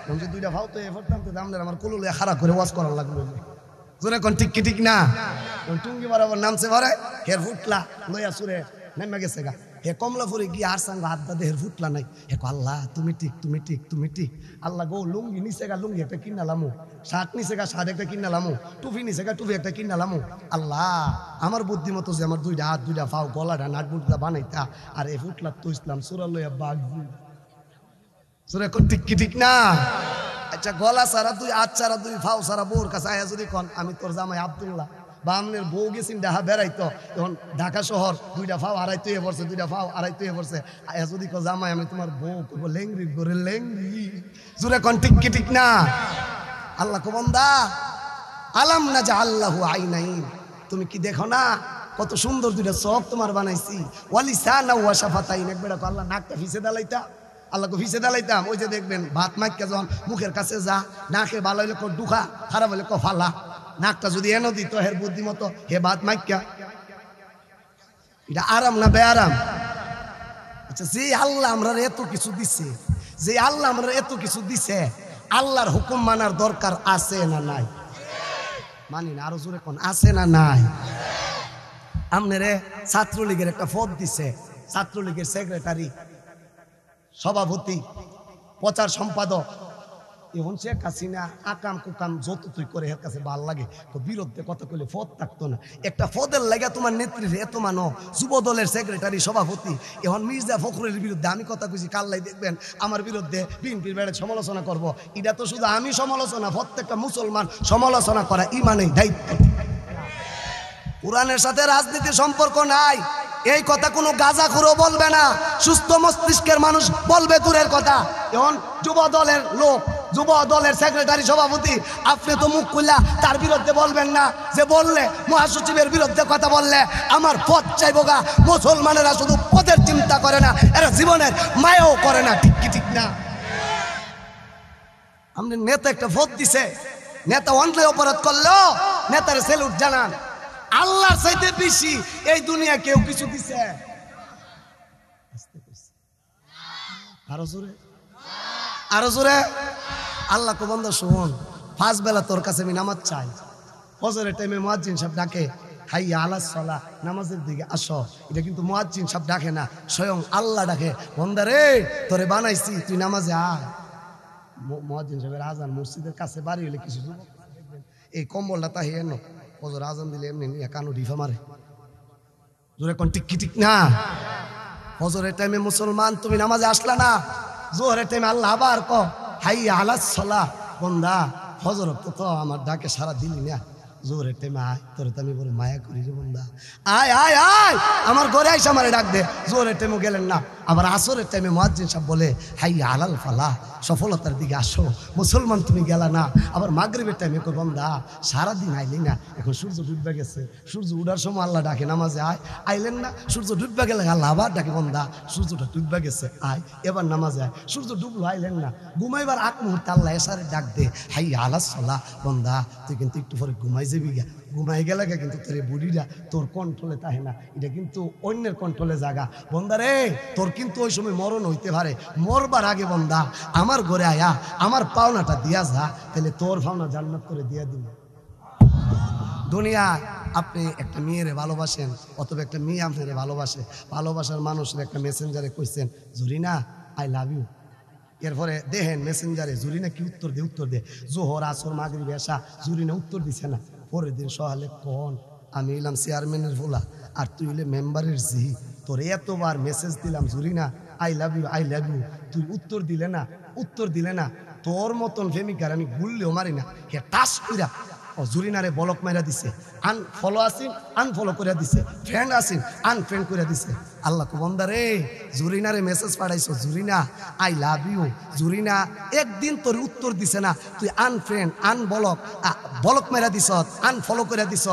যদি দুইটা ভাও তো ফুটতাম তো আমাদের আমার কুলু লইয়া খারাপ করে ওয়াজ করার লাগলো জোরে কোন ঠিক কি ঠিক না টুঙ্গি বরাবর নামছে ভরে হের ফুটলা লইয়া সুরে নেমে গেছে গা হে কমলাপুরে গিয়ে আর সঙ্গে হাত দাদে হের ফুটলা নাই হে আল্লাহ তুমি ঠিক তুমি ঠিক তুমি ঠিক আল্লাহ গো লুঙ্গি নিচে গা লুঙ্গি একটা কিনা লামু শার্ট নিচে গা শার্ট একটা কিনা লামু টুপি নিচে গা টুপি একটা কিনা লামু আল্লাহ আমার বুদ্ধিমতো যে আমার দুইটা হাত দুইটা ফাও গলাটা নাট বুটটা বানাইতা আর এ ফুটলা তো ইসলাম সুরা লইয়া বাঘ সুরা কোন ঠিক কি ঠিক না আচ্ছা গলা সারা তুই হাত সারা তুই ফাও সারা বোর কাছে আয়া যদি কন আমি তোর জামাই আব্দুল্লাহ বা আমনের বউ গেছিন ডাহা বেড়াইতো এখন ঢাকা শহর দুইটা ফাও আড়াইতে হয়ে পড়ছে দুইটা ফাও আড়াইতে হয়ে পড়ছে যদি কো জামাই আমি তোমার বউ করবো লেংরি করে লেংরি জুড়ে কোন ঠিক কি ঠিক না আল্লাহ কো বান্দা আলাম না যা আল্লাহু আইনাইন তুমি কি দেখো না কত সুন্দর দুইটা চোখ তোমার বানাইছি ওয়ালিসানা ওয়া শাফাতাইন একবার আল্লাহ নাকটা ফিসে দালাইতা আল্লাহকে ফিসে দালাইতাম ওই যে দেখবেন ভাত মাইকা যখন মুখের কাছে যা নাকে ভালো হইলে কো দুখা খারাপ হইলে কো ফালা নাকটা যদি এনে দিত হের বুদ্ধিমতো হে ভাত মাইকা এটা আরাম না বেআরাম আচ্ছা যে আল্লাহ আমরা এত কিছু দিছে যে আল্লাহ আমরা এত কিছু দিছে আল্লাহর হুকুম মানার দরকার আছে না নাই মানি না আরো জোরে কোন আছে না নাই আমনেরে ছাত্রলীগের একটা পদ দিছে ছাত্রলীগের সেক্রেটারি সভাপতি প্রচার সম্পাদক এখন শেখ হাসিনা আকাম কুকাম যত তুই করে এর কাছে ভাল লাগে তো বিরুদ্ধে কথা কইলে পদ থাকতো না একটা পদের লাগে তোমার নেত্রীর এত মানো যুব দলের সেক্রেটারি সভাপতি এখন মির্জা ফখরুলের বিরুদ্ধে আমি কথা কইছি কাল্লাই দেখবেন আমার বিরুদ্ধে বিএনপির বেড়ে সমালোচনা করব এটা তো শুধু আমি সমালোচনা প্রত্যেকটা মুসলমান সমালোচনা করা ইমানের দায়িত্ব কোরআনের সাথে রাজনীতির সম্পর্ক নাই এই কথা কোনো গাঁজাখুরও বলবে না সুস্থ মস্তিষ্কের মানুষ বলবে দূরের কথা এখন যুব দলের লোক যুব দলের সেক্রেটারি সভাপতি আপনি তো মুখ খুললা তার বিরুদ্ধে বলবেন না যে বললে মহাসচিবের বিরুদ্ধে কথা বললে আমার পদ চাইব গা মুসলমানেরা শুধু পদের চিন্তা করে না এরা জীবনের মায়াও করে না ঠিক কি ঠিক না আপনি নেতা একটা ভোট দিছে নেতা অন্যায় অপরাধ করলো নেতার সেলুট জানান আল্লাহর চাইতে বেশি এই দুনিয়া কেউ কিছু দিছে আরো জোরে আল্লাহ কো বান্দা শোন পাঁচ বেলা তোর কাছে আমি নামাজ চাই ফজরের টাইমে মুয়াজ্জিন সাহেব ডাকে হাইয়া আলাস সালাহ নামাজের দিকে আসো এটা কিন্তু মুয়াজ্জিন সাহেব ডাকে না স্বয়ং আল্লাহ ডাকে বান্দা রে তোরে বানাইছি তুই নামাজে আয় মুয়াজ্জিন সাহেবের আজান মসজিদের কাছে বাড়ি হলে কিছু এই কম্বলটা তাই এনো ফজর আজান দিলে এমনি নিয়ে কানো ঢিফা মারে জোরে কোন ঠিক কি ঠিক না ফজরের টাইমে মুসলমান তুমি নামাজে আসলা না জোহরের টাইমে আল্লাহ আবার ক হাইয়া আলাস সালাহ বন্দা ফজর তো আমার ডাকে সারা দিলি না জোহরের টাইমে আয় তোর তো আমি বড় মায়া করি রে বন্দা আয় আয় আয় আমার ঘরে আইসা আমারে ডাক দে জোহরের টাইমে গেলেন না আবার আসরের টাইমে মুয়াজ্জিন সাহেব বলে হাইয়া আলাল ফালাহ সফলতার দিকে আসো মুসলমান তুমি গেলা না আবার মাগরিবের টাইমে কো বন্দা সারাদিন আইলি না এখন সূর্য ডুববে গেছে সূর্য উঠার সময় আল্লাহ ডাকে নামাজে আয় আইলেন না সূর্য ডুববে গেলে আল্লাহ আবার ডাকে বন্দা সূর্যটা ডুববে গেছে আয় এবার নামাজে আয় সূর্য ডুবলো আইলেন না ঘুমাইবার আগ মুহূর্তে আল্লাহ এসারে ডাক দে হাইয়া আলাস সালাহ বন্দা তুই কিন্তু একটু পরে ঘুমাই যাবি গা ঘুমাই গেলে কিন্তু তোর বুড়িটা তোর কন্ট্রোলে থাকে না এটা কিন্তু অন্যের কন্ট্রোলে জাগা বন্দা রে তোর কিন্তু ওই সময় মরণ হইতে পারে মরবার আগে বন্দা আমার ঘরে আয়া আমার পাওনাটা দিয়া যা তাহলে তোর পাওনা জান্নাত করে দিয়া দিন দুনিয়া আপনি একটা মেয়েরে ভালোবাসেন অথবা একটা মেয়ে আপনারে ভালোবাসে ভালোবাসার মানুষের একটা মেসেঞ্জারে কইছেন জুরিনা আই লাভ ইউ এরপরে দেখেন মেসেঞ্জারে জুরিনা কি উত্তর দে জোহর আসর মাগরিব এশা জুরিনা উত্তর দিছে না পরের দিন সহালে কোন আমি এলাম চেয়ারম্যানের ভোলা আর তুই হইলে মেম্বারের জি তোর এতবার মেসেজ দিলাম জুরিনা আই লাভ ইউ তুই উত্তর দিলে না তোর মতন প্রেমিকার আমি ভুললেও মারি না হে টাচ কইরা ও জুরিনারে ব্লক মাইরা দিছে আনফলো আসিন আনফলো করে দিছে ফ্রেন্ড আসিন আনফ্রেন্ড করে দিছে আল্লাহ কো বান্দা রে জুরিনারে মেসেজ পাঠাইছো, জুরিনা আই লাভ ইউ, জুরিনা একদিন তোর উত্তর দিছে না, তুই আনফ্রেন্ড ব্লক মেরা দিছ, আনফলো করে দিছ।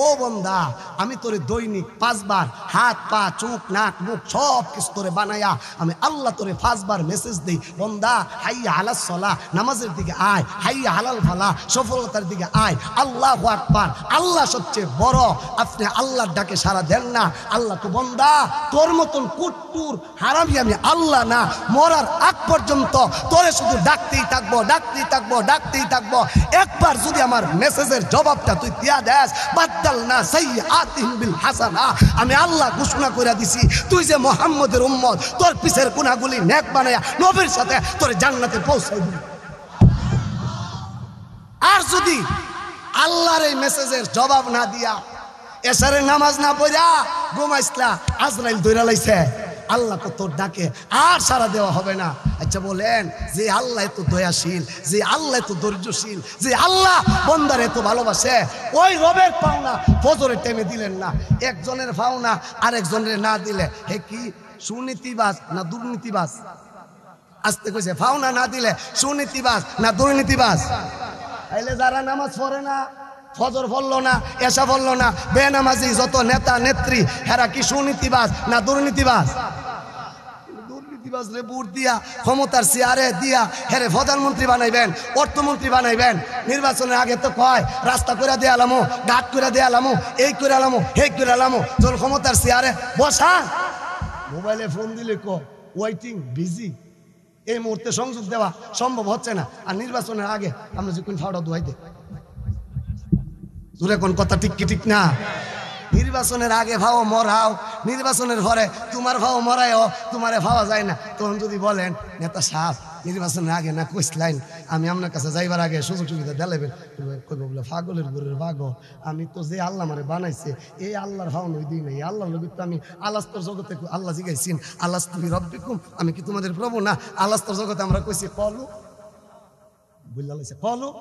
ও বান্দা আমি তোরে দৈনিক 5 বার হাত পা চোখ নাক মুখ সব কিছু তোরে বানায়া আমি আল্লাহ তোরে 5 বার মেসেজ দেই, বান্দা হাইয়া আলাস সালাহ, নামাজের দিকে আয়, হাইয়া আলাল ফালাহ, সফলতার দিকে আয়, আল্লাহু আকবার, আল্লাহ সবচেয়ে বড়। আপনি আল্লাহর ডাকে সাড়া দেন না। আল্লাহ তো বান্দা তোর মতন কুট্টুর হারামি আমি আল্লাহ না, মরার আগ পর্যন্ত তোরে শুধু ডাকতেই থাকবো, ডাকতেই থাকবো, ডাকতেই থাকবো। একবার যদি আমার মেসেজের জবাবটা তুই দিয়া দেস, বাদদালনা সাইয়্যাতিহিম বিল হাসানা, আমি আল্লাহ ঘোষণা করে দিছি তুই যে মুহাম্মদের উম্মত, তোর পিছের গুনাহগুলি নেক বানায়া নবীর সাথে তোর জান্নাতে পৌঁছাই দিবি। আর যদি আল্লাহর এই মেসেজের জবাব না দিয়া এশারের নামাজ না পড়া ঘুমাইছলা, আজরাইল ধইরা লাইছে, আল্লাহ তো তোর ডাকে আর সারা দেওয়া হবে না। আচ্ছা বলেন, যে আল্লাহ এত দয়াশীল, যে আল্লাহ এত ধৈর্যশীল, যে আল্লাহ বান্দার এত ভালোবাসে, ওই রবের পাওনা ফজরের টাইমে দিলেন না, একজনের পাওনা আরেকজনের না দিলে হে কি সুনীতিবাজ না দুর্নীতিবাজ? আসতে কইছে পাওনা না দিলে সুনীতিবাজ না দুর্নীতিবাজ? তাইলে যারা নামাজ পড়ে না, ফজর পড়লো না, এশা পড়লো না, বেনামাজি যত নেতা নেত্রী, হেরা কি সুনীতিবাজ না দুর্নীতিবাজ? দুর্নীতিবাজ রে বুট দিয়া ক্ষমতার চেয়ারে দিয়া হেরে প্রধানমন্ত্রী বানাইবেন, অর্থমন্ত্রী বানাইবেন। নির্বাচনের আগে তো কয় রাস্তা করে দিয়ে আলামো, ঘাট করে দিয়ে আলামো, এই করে আলামো, হেই করে আলামো। যখন ক্ষমতার চেয়ারে বসা, মোবাইলে ফোন দিলে ওয়েটিং বিজি, এই মুহূর্তে সংযোগ দেওয়া সম্ভব হচ্ছে না। আর নির্বাচনের আগে আমরা যে কোন ফাওড়া দুয়াইতে জোরে কোন কথা ঠিক কি ঠিক না? নির্বাচনের আগে ভাও মরাও, নির্বাচনের পরে তোমার ভাও মরায়ও, তোমারে ভাবা যায় না। তখন যদি বলেন নেতা সাহেব নির্বাচনের আগে না কইসলাইন আমি আপনার কাছে যাইবার আগে সুযোগ সুবিধা দেলাইবেন, কইব বলে পাগলের ঘরের পাগল, আমি তো যে আল্লাহ আমারে বানাইছে এই আল্লাহর ভাও নই দিই নাই, আল্লাহর লোক তো আমি আলাস্তর জগতে আল্লাহ জিগাইছেন আলাস্তুবি রব্বিকুম, আমি কি তোমাদের প্রভু না? আলাস্তর জগতে আমরা কইছি কলু, বুঝলা লাইছে কলু।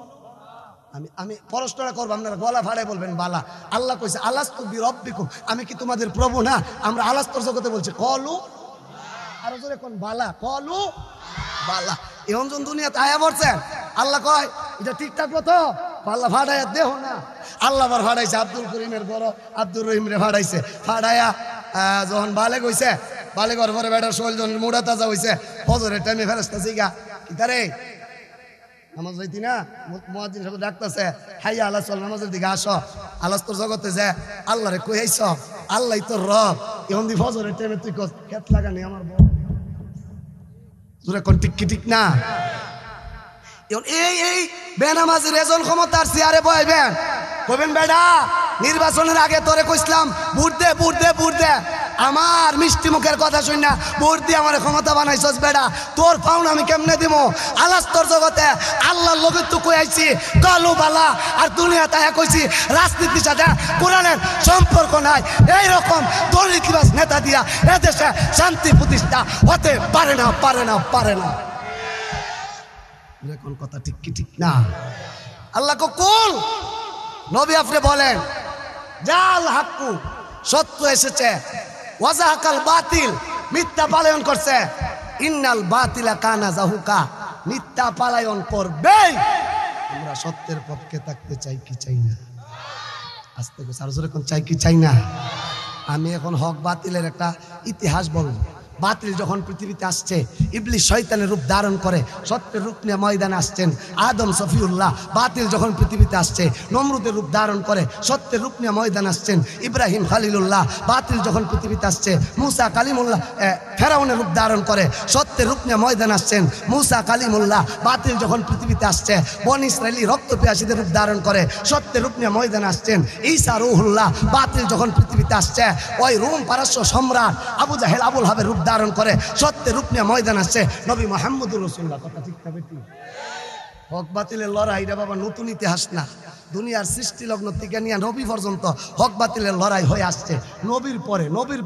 আমি প্রশ্নটা করবো, আপনারা গলা ফাড়াই বলবেন বালা। আল্লাহ কইছে আলাস্তুবি রব্বিকুম, আমি কি তোমাদের প্রভু না? আমরা আলাস্তর জগতে বলছি কলু, আরো জোরে কোন বালা, কলু বালা। এখন যখন দুনিয়াতে আয়া পড়ছেন, আল্লাহ কয় এটা ঠিকঠাক মতো আল্লাহ ফাড়াইয়া দেহ না। আল্লাহ আবার ফাড়াইছে আব্দুল করিমের বড় আব্দুর রহিম রে ফাড়াইছে, ফাড়াইয়া যখন বালে গইছে, বালে ঘর পরে বেটার শরীর যখন মুড়া তাজা হয়েছে, ফজরের টাইমে ফেরেশতা জিগা কিতারে নামাজ হইতি না, মুয়াজ্জিন সাহেব ডাকতেছে হাইয়া আলা সালাত, নামাজের দিকে আসো। আলাস্তর জগতে যে আল্লাহ রে কই আইছ, আল্লাহ তোর রব, এখন দি ফজরের টাইমে তুই কস খেত লাগানি আমার বড় জোরে কোন ঠিক কি ঠিক না? এখন এই বেনামাজির এজন ক্ষমতার চেয়ারে বইবেন, কইবেন বেডা নির্বাচনের আগে তোরে কইছিলাম ভোট দে ভোট দে ভোট দে, আমার মিষ্টি মুখের কথা শুন না ভোট দিয়ে আমার ক্ষমতা বানাইছস বেডা, তোর পাওনা আমি কেমনে দিব? আলাস্তর জগতে আল্লাহর লোকের তো কই আইছি কালু বালা, আর দুনিয়াতে কইছি রাজনীতির সাথে কোরআনের সম্পর্ক নাই। এইরকম দুর্নীতিবাজ নেতা দিয়া এদেশে শান্তি প্রতিষ্ঠা হতে পারে না, পারে না, পারে না। কোন কথা ঠিক কি ঠিক না? আল্লাহ কুল নবী আপনি বলেন জাল হাক্কু, সত্য এসেছে, ওয়াজাহাকাল বাতিল, মিথ্যা পালায়ন করছে, ইন্নাল বাতিলা কানা জাহুকা, মিথ্যা পালায়ন করবে। আমরা সত্যের পক্ষে থাকতে চাই কি চাই না? আস্তে করে সারা জোরে কোন চাই কি চাই না? আমি এখন হক বাতিলের একটা ইতিহাস বলবো। বাতিল যখন পৃথিবীতে আসছে, ইবলিস শয়তানের রূপ ধারণ করে সত্যের রূপ নিয়ে ময়দানে আসছেন। আদম সফিউল্লাহ বাতিল যখন পৃথিবীতে আসছে, নমরুদের রূপ ধারণ করে সত্যের রূপ নিয়ে ময়দানে আসছেন। ইব্রাহিম খলিলুল্লাহ বাতিল যখন পৃথিবীতে আসছে, মুসা কালিমুল্লাহ ফেরাউনের রূপ ধারণ করে সত্যের রূপ নিয়ে ময়দানে আসছেন। মুসা কালিমুল্লাহ বাতিল যখন পৃথিবীতে আসছে, বনী ইসরাইলি রক্ত পিয়াসীদের রূপ ধারণ করে সত্যের রূপ নিয়ে ময়দানে আসছেন। ঈসা রূহুল্লাহ বাতিল যখন পৃথিবীতে আসছে, ওই রোম পারস্য সম্রাট আবু জাহেল আবুল হাবের রূপ ধারণ করে সত্যের রূপ নিয়ে ময়দান আসছে নবী মুহাম্মদুর রাসূলুল্লাহ। কথা ঠিক না বেটি? হক বাতিলের লড়াই রে বাবা নতুন ইতিহাস না, দুনিয়ার সৃষ্টি লগ্ন থেকে নিয়ে নবী পর্যন্ত হক বাতিলের লড়াই হয়ে আসছে। নবীর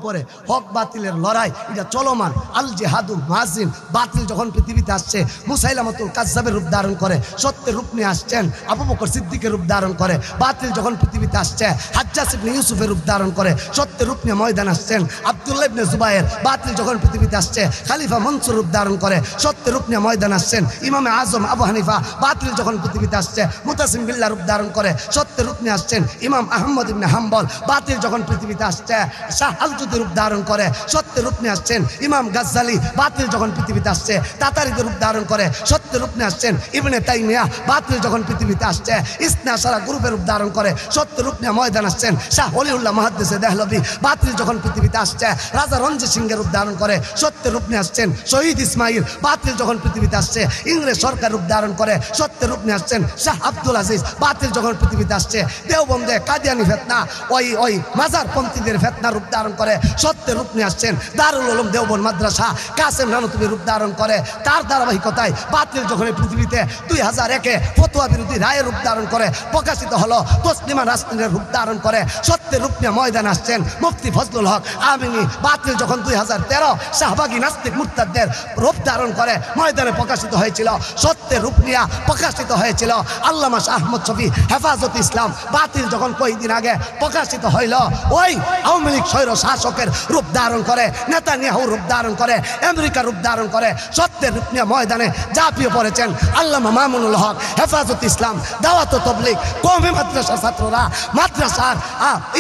পরে হক বাতিলের লড়াই এটা চলমান। আল জিহাদুল মুআজ্জিন, বাতিল যখন পৃথিবীতে আসছে মুসাইলামাতুল কাজ্জাবের রূপ ধারণ করে সত্যের রূপ নিয়ে আসছেন। আবু বকর সিদ্দিকের রূপ ধারণ করে। বাতিল যখন পৃথিবীতে আসছে হাজ্জাজ ইবনে ইউসুফের রূপ ধারণ করে সত্যের রূপ নিয়ে ময়দান আসছেন। আব্দুল্লাহ ইবনে জুবায়ের বাতিল যখন পৃথিবীতে আসছে খলিফা মনসুর রূপ ধারণ করে সত্যের রূপ নিয়ে ময়দান আসছেন। ইমামে আজম আবু হানিফা বাতিল যখন পৃথিবীতে আসছে মুতাসিম বিল্লাহ রূপ ধারণ করে সত্যের রূপ নিয়ে আসছেন। ইমাম আহমদ ইবনে হাম্বল বাতিল যখন পৃথিবীতে আসছে শাহ আলজুদি রূপ ধারণ করে সত্যের রূপ নিয়ে আসছেন। ইমাম গাজ্জালি বাতিল যখন পৃথিবীতে আসছে তাতারিদের রূপ ধারণ করে সত্যের রূপ নিয়ে আসছেন। ইবনে তাইমিয়া বাতিল যখন পৃথিবীতে আসছে ইসনা আশারা গ্রুপের রূপ ধারণ করে সত্যের রূপ নিয়ে ময়দান আসছেন। শাহ ওলিউল্লাহ মুহাদ্দিসে দেহলভী বাতিল যখন পৃথিবীতে আসছে রাজা রঞ্জিত সিংহের রূপ ধারণ করে সত্যের রূপ নিয়ে আসছেন। শহীদ ইসমাইল বাতিল যখন পৃথিবীতে আসছে ইংরেজ সরকার রূপ ধারণ করে সত্যের রূপ নিয়ে আসছেন। শাহ আব্দুল আজিজ বাতিল যখন পৃথিবীতে আসছে দেওবন্দে কাদিয়ানি ফেতনা ওই মাজারপন্থীদের ফেতনা রূপ ধারণ করে সত্যের রূপ নিয়ে আসছেন। দারুল উলুম দেওবন্দ মাদ্রাসা কাসেম নানুতুবি রূপ ধারণ করে তার ধারাবাহিকতায় বাতিল যখন পৃথিবীতে 2001-এ ফতোয়া বিরোধী রায়ের রূপ ধারণ করে প্রকাশিত হলো তসলিমা নাসরিনের রূপ ধারণ করে সত্যের রূপ নিয়ে ময়দান আসছেন। মুফতি ফজলুল হক আমিনী বাতিল যখন 2013 শাহবাগী নাস্তিক মুরতাদদের রূপ ধারণ করে ময়দানে প্রকাশিত হয়েছিল সত্যের রূপ নিয়ে প্রকাশিত হয়েছিল। আল্লামা শাহ আহমদ শফি হেফাজত ইসলাম বাতিল যখন কয়েকদিন আগে প্রকাশিত হইল ওই আওয়ামী লীগ স্বৈর শাসকের রূপ ধারণ করে নেতানিয়াহু রূপ ধারণ করে আমেরিকার রূপ ধারণ করে সত্যের রূপ নিয়ে ময়দানে ঝাঁপিয়ে পড়েছেন। আল্লামা মামুনুল হক হেফাজত ইসলাম দাওয়াত তাবলীগ কওমি মাদ্রাসা ছাত্ররা মাদ্রাসার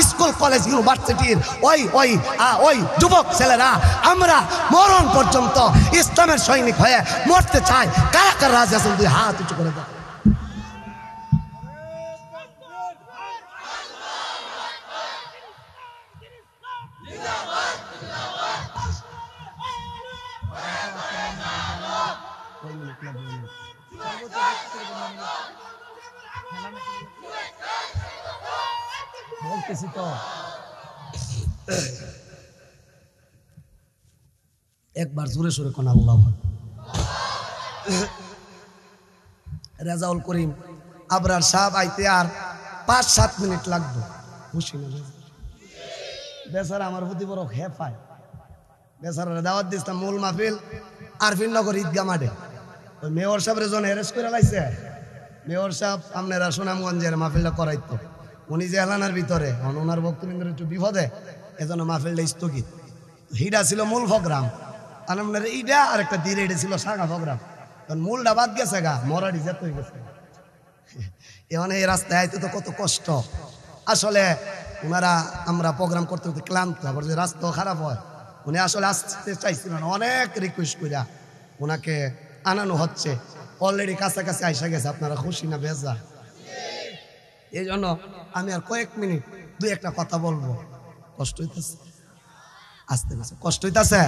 স্কুল কলেজ ইউনিভার্সিটির ওই যুবক ছেলেরা আমরা মরণ পর্যন্ত ইসলামের সৈনিক হয়ে মরতে চাই। কারা কারা রাজি আছেন দুই হাত উঁচু করে দাও। বলতেছি তো একবার জোরে সোরে কোন আল্লাহ। রেজাউল করিম আবরার সাহেব আইতে আর 5-7 মিনিট লাগবে। খুশি না বেচারা আমার প্রতি বড় হেফায় বেচারা দাওয়াত দিতাম মূল মাহফিল আরফিন নগর ঈদগাহ মাঠে। ওই মেয়র সাহেবের জন্য অ্যারেস্ট করে লাইছে। মেয়র সাহেব আপনারা সুনামগঞ্জের মাহফিলটা করাইতো উনি যে এলানার ভিতরে ওনার বক্তব্যের একটু বিপদে এজন্য মাহফিলটা স্থগিত। হিডা ছিল মূল প্রোগ্রাম আর আপনার ইডা আর একটা দিরে এটা ছিল সাগা প্রোগ্রাম। কারণ মূলটা বাদ গেছে গা মরাডি যেত হয়ে গেছে। এখানে এই রাস্তায় আইতে তো কত কষ্ট আসলে। ওনারা আমরা প্রোগ্রাম করতে করতে ক্লান্ত আবার যে রাস্তাও খারাপ হয় উনি আসলে আসতে চাইছিলেন। অনেক রিকোয়েস্ট করিয়া ওনাকে আনানো হচ্ছে। অলরেডি কাছাকাছি আইসা গেছে। আপনারা খুশি না বেজা? এই জন্য আমি আর কয়েক মিনিট 2-1টা কথা বলবো। কষ্ট হইতেছে আসতে গেছে কষ্ট হইতেছে।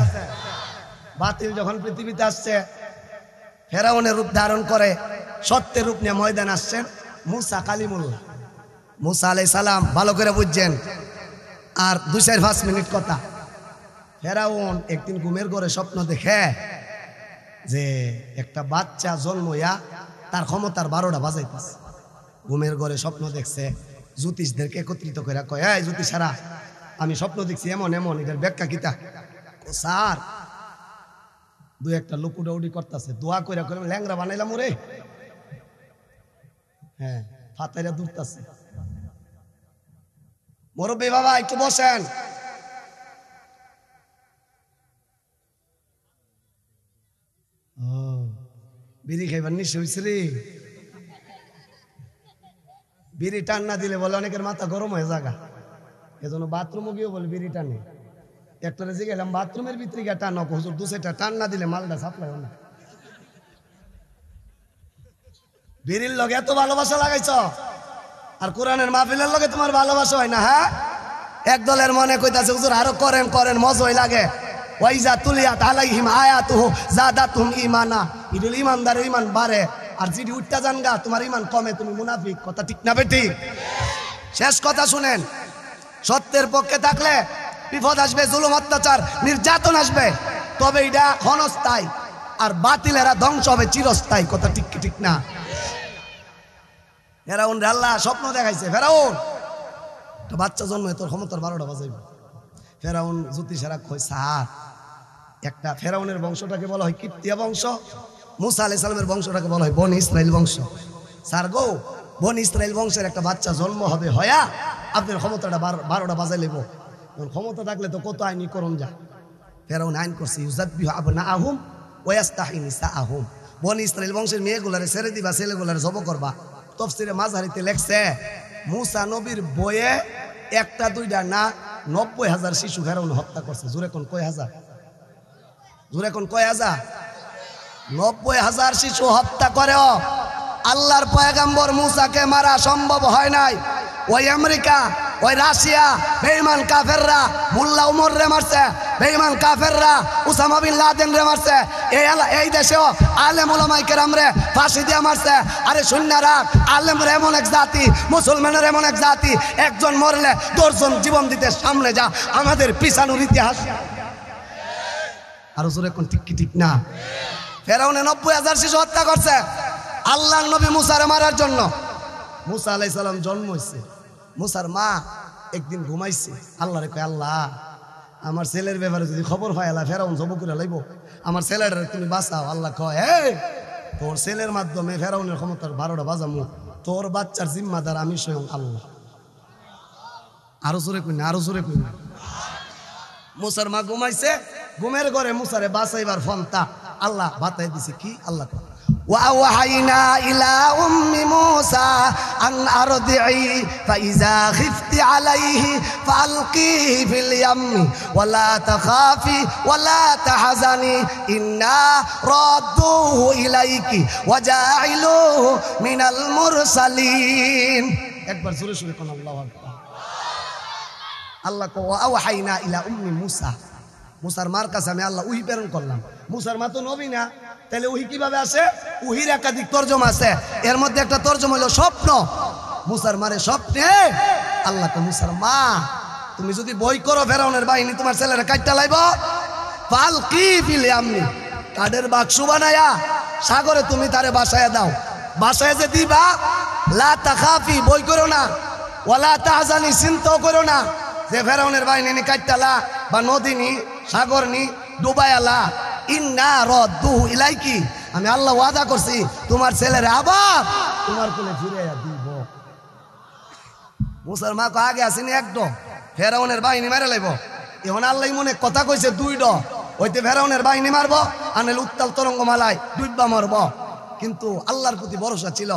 বাতিল যখন পৃথিবীতে আসছে ফেরাউনের রূপ ধারণ করে সত্যের রূপ নিয়ে ময়দান আসছেন মুসা কালিমুল্লাহ। মুসা আলাইহিস সালাম ভালো করে বুঝছেন। আর 2-4-5 মিনিট কথা। ফেরাউন একদিন ঘুমের ঘরে স্বপ্ন দেখে যে একটা বাচ্চা জন্মইয়া তার ক্ষমতার 12টা বাজাইতেছে। ঘুমের ঘরে স্বপ্ন দেখছে জ্যোতিষদেরকে একত্রিত করে কয় এই জ্যোতিষারা আমি স্বপ্ন দেখছি এমন এমন এটার ব্যাখ্যা কিতা। স্যার 2-1টা লুকুডাউডি করতেছে দোয়া করে করে ল্যাংরা বানাইলাম ওরে। হ্যাঁ ফাতাইরা দুলতাছে। মুরব্বী বাবা একটু বসেন। বিড়ি খাইবার নিশ্চয় হয়েছে রে। বিড়ি টান না দিলে বলে অনেকের মাথা গরম হয়ে জায়গা। এজন্য বাথরুমও গিয়েও বলে বিড়ি টানে। একটা রেজে গেলাম বাথরুমের ভিতরে গিয়ে টান হুজুর 2-4টা টান না দিলে মালটা সাপ্লাই হয় না। বিড়ির লগে এত ভালোবাসা লাগাইছ আর কোরআনের মাহফিলের লগে তোমার ভালোবাসা হয় না? হ্যাঁ এক দলের মনে কইতাছে হুজুর আরো করেন করেন মজাই লাগে। ওয়াইজা তুলিয়াত আলাইহিম আয়াতুহু যাদাতুহুম ঈমানা। ইদুল ঈমানদারের ঈমান বাড়ে আর যদি উঠতা জানগা তোমার ঈমান কমে তুমি মুনাফিক। কথা ঠিক না বেটি? শেষ কথা শুনেন। সত্যের পক্ষে থাকলে বিপদ আসবে, জুলুম অত্যাচার নির্যাতন আসবে, তবে এটা ক্ষণস্থায়ী। আর বাতিলেরা ধ্বংস হবে চিরস্থায়ী। কথা ঠিক কি ঠিক না? ফেরাউন রে আল্লাহ স্বপ্ন দেখাইছে, ফেরাউন একটা বাচ্চা জন্ম তোর ক্ষমতার 12টা বাজাইব। ফেরাউন জ্যোতিষেরা কয় স্যার, একটা ফেরাউনের বংশটাকে বলা হয় কিপ্তিয়া বংশ, মুসা আলাইহিস সালামের বংশটাকে বলা হয় বনি ইসরাইল বংশ। স্যার গো, বনি ইসরাইল বংশের একটা বাচ্চা জন্ম হবে, হয়া আপনার ক্ষমতাটা 12টা বাজাই লেব। ক্ষমতা থাকলে তো কত আইনি করণ যায়। ফেরাউন আইন করছে ইউযাব্বিহু আবনাআহুম ওয়া ইস্তাহয়ী নিসাআহুম, বনি ইসরাইল বংশের মেয়েগুলারে ছেড়ে দিবা, ছেলেগুলারে জব করবা। তাফসীরে মাযহারিতে লেখছে মুসা নবীর বয়ে একটা দুইটা না 90,000 শিশু ফেরাউন হত্যা করছে। জোরে কোন কয় হাজার? জোরে কোন কয় হাজার? 90,000 শিশু হত্যা করেও আল্লাহর পয়গম্বর মুসাকে মারা সম্ভব হয় নাই। ওই আমেরিকা, ওই রাশিয়া বেঈমান কাফেররা মোল্লা উমর রে মারছে, বেঈমান কাফেররা উসামা বিন লাদেন রে মারছে, এই দেশেও আলেম ওলামায়ে কেরাম রে ফাঁসি দিয়ে মারছে। আরে সুন্নারা আলেমরা এমন এক জাতি, মুসলমানের এমন এক জাতি, একজন মরলে 10 জন জীবন দিতে সামনে যা, আমাদের পিছানোর ইতিহাস। আর জোরে কোন ঠিক কি ঠিক না? ফেরাউনে 90,000 শিশু হত্যা করছে আল্লাহর নবী মুসারে মারার জন্য। মুসা আলাইহিস সালাম জন্ম হইছে, মুসার মা একদিন ঘুমাইছে, আল্লাহরে কয় আল্লাহ আমার ছেলের ব্যাপারে যদি খবর পাই, আল্লাহ ফেরাউন জব করে লাইব, আমার ছেলেটা তুমি বাঁচাও। আল্লাহ কয় এই তোর ছেলের মাধ্যমে ফেরাউনের ক্ষমতার 12টা বাজামু, তোর বাচ্চার জিম্মাদার আমি স্বয়ং আল্লাহ। আরো জোরে কই না, আরো জোরে কই না। মুসার মা ঘুমাইছে, ঘুমের ঘরে মুসারে বাঁচাইবার ফন্তা আল্লাহ বাতাই দিছে। কি আল্লাহ কয় وأوحينا إلى أم موسى أن أرضعي فإذا خفت عليه فألقيه في اليم ولا تخافي ولا تحزني إنا رادوه إليك وجاعلوه من المرسلين। একবার জোরে জোরে কোন আল্লাহু আকবার। আল্লাহ কো ওয়াহাইনা ইলা উম্মি মুসা, মুসার মার কাছে আমি আল্লাহ ওহী প্রেরণ করলাম। মুসার মা তো নবী না, তাহলে ওহী কিভাবে আসে? ওহীর একাধিক তরজমা আছে, এর মধ্যে একটা তরজমা হলো স্বপ্ন। মুসার মারে স্বপ্নে আল্লাহ কো মুসার মা তুমি যদি বই করো ফেরাউনের বাহিনী তোমার ছেলেরা কাটটা লাইব, ফালকি ফিল ইয়ামি, কাঠের বাক্স বানায়া সাগরে তুমি তারে বাসায় দাও। বাসায় যে দিবা লা তাখাফি, বই করো না, ওয়ালা তাহজানি, চিন্তাও করো না যে ফেরাউনের বাহিনী নি কাটতালা বা নদী নি সাগর নি ডুবায়ালা। ইন্না রাদ্দুহু ইলাইকি, আমি আল্লাহ ওয়াদা করছি তোমার ছেলের আবার তোমার কোলে ফিরাইয়া দিব। মুসার মা কো আগে আসেনি একদম ফেরাউনের বাহিনী মেরে লাইব। এখন আল্লাহ মনে কথা কইছে 2 হইতে ফেরাউনের বাহিনী মারবো, আনেল উত্তাল তরঙ্গমালায় ডুববা মারবো। কিন্তু আল্লাহর প্রতি ভরসা ছিল।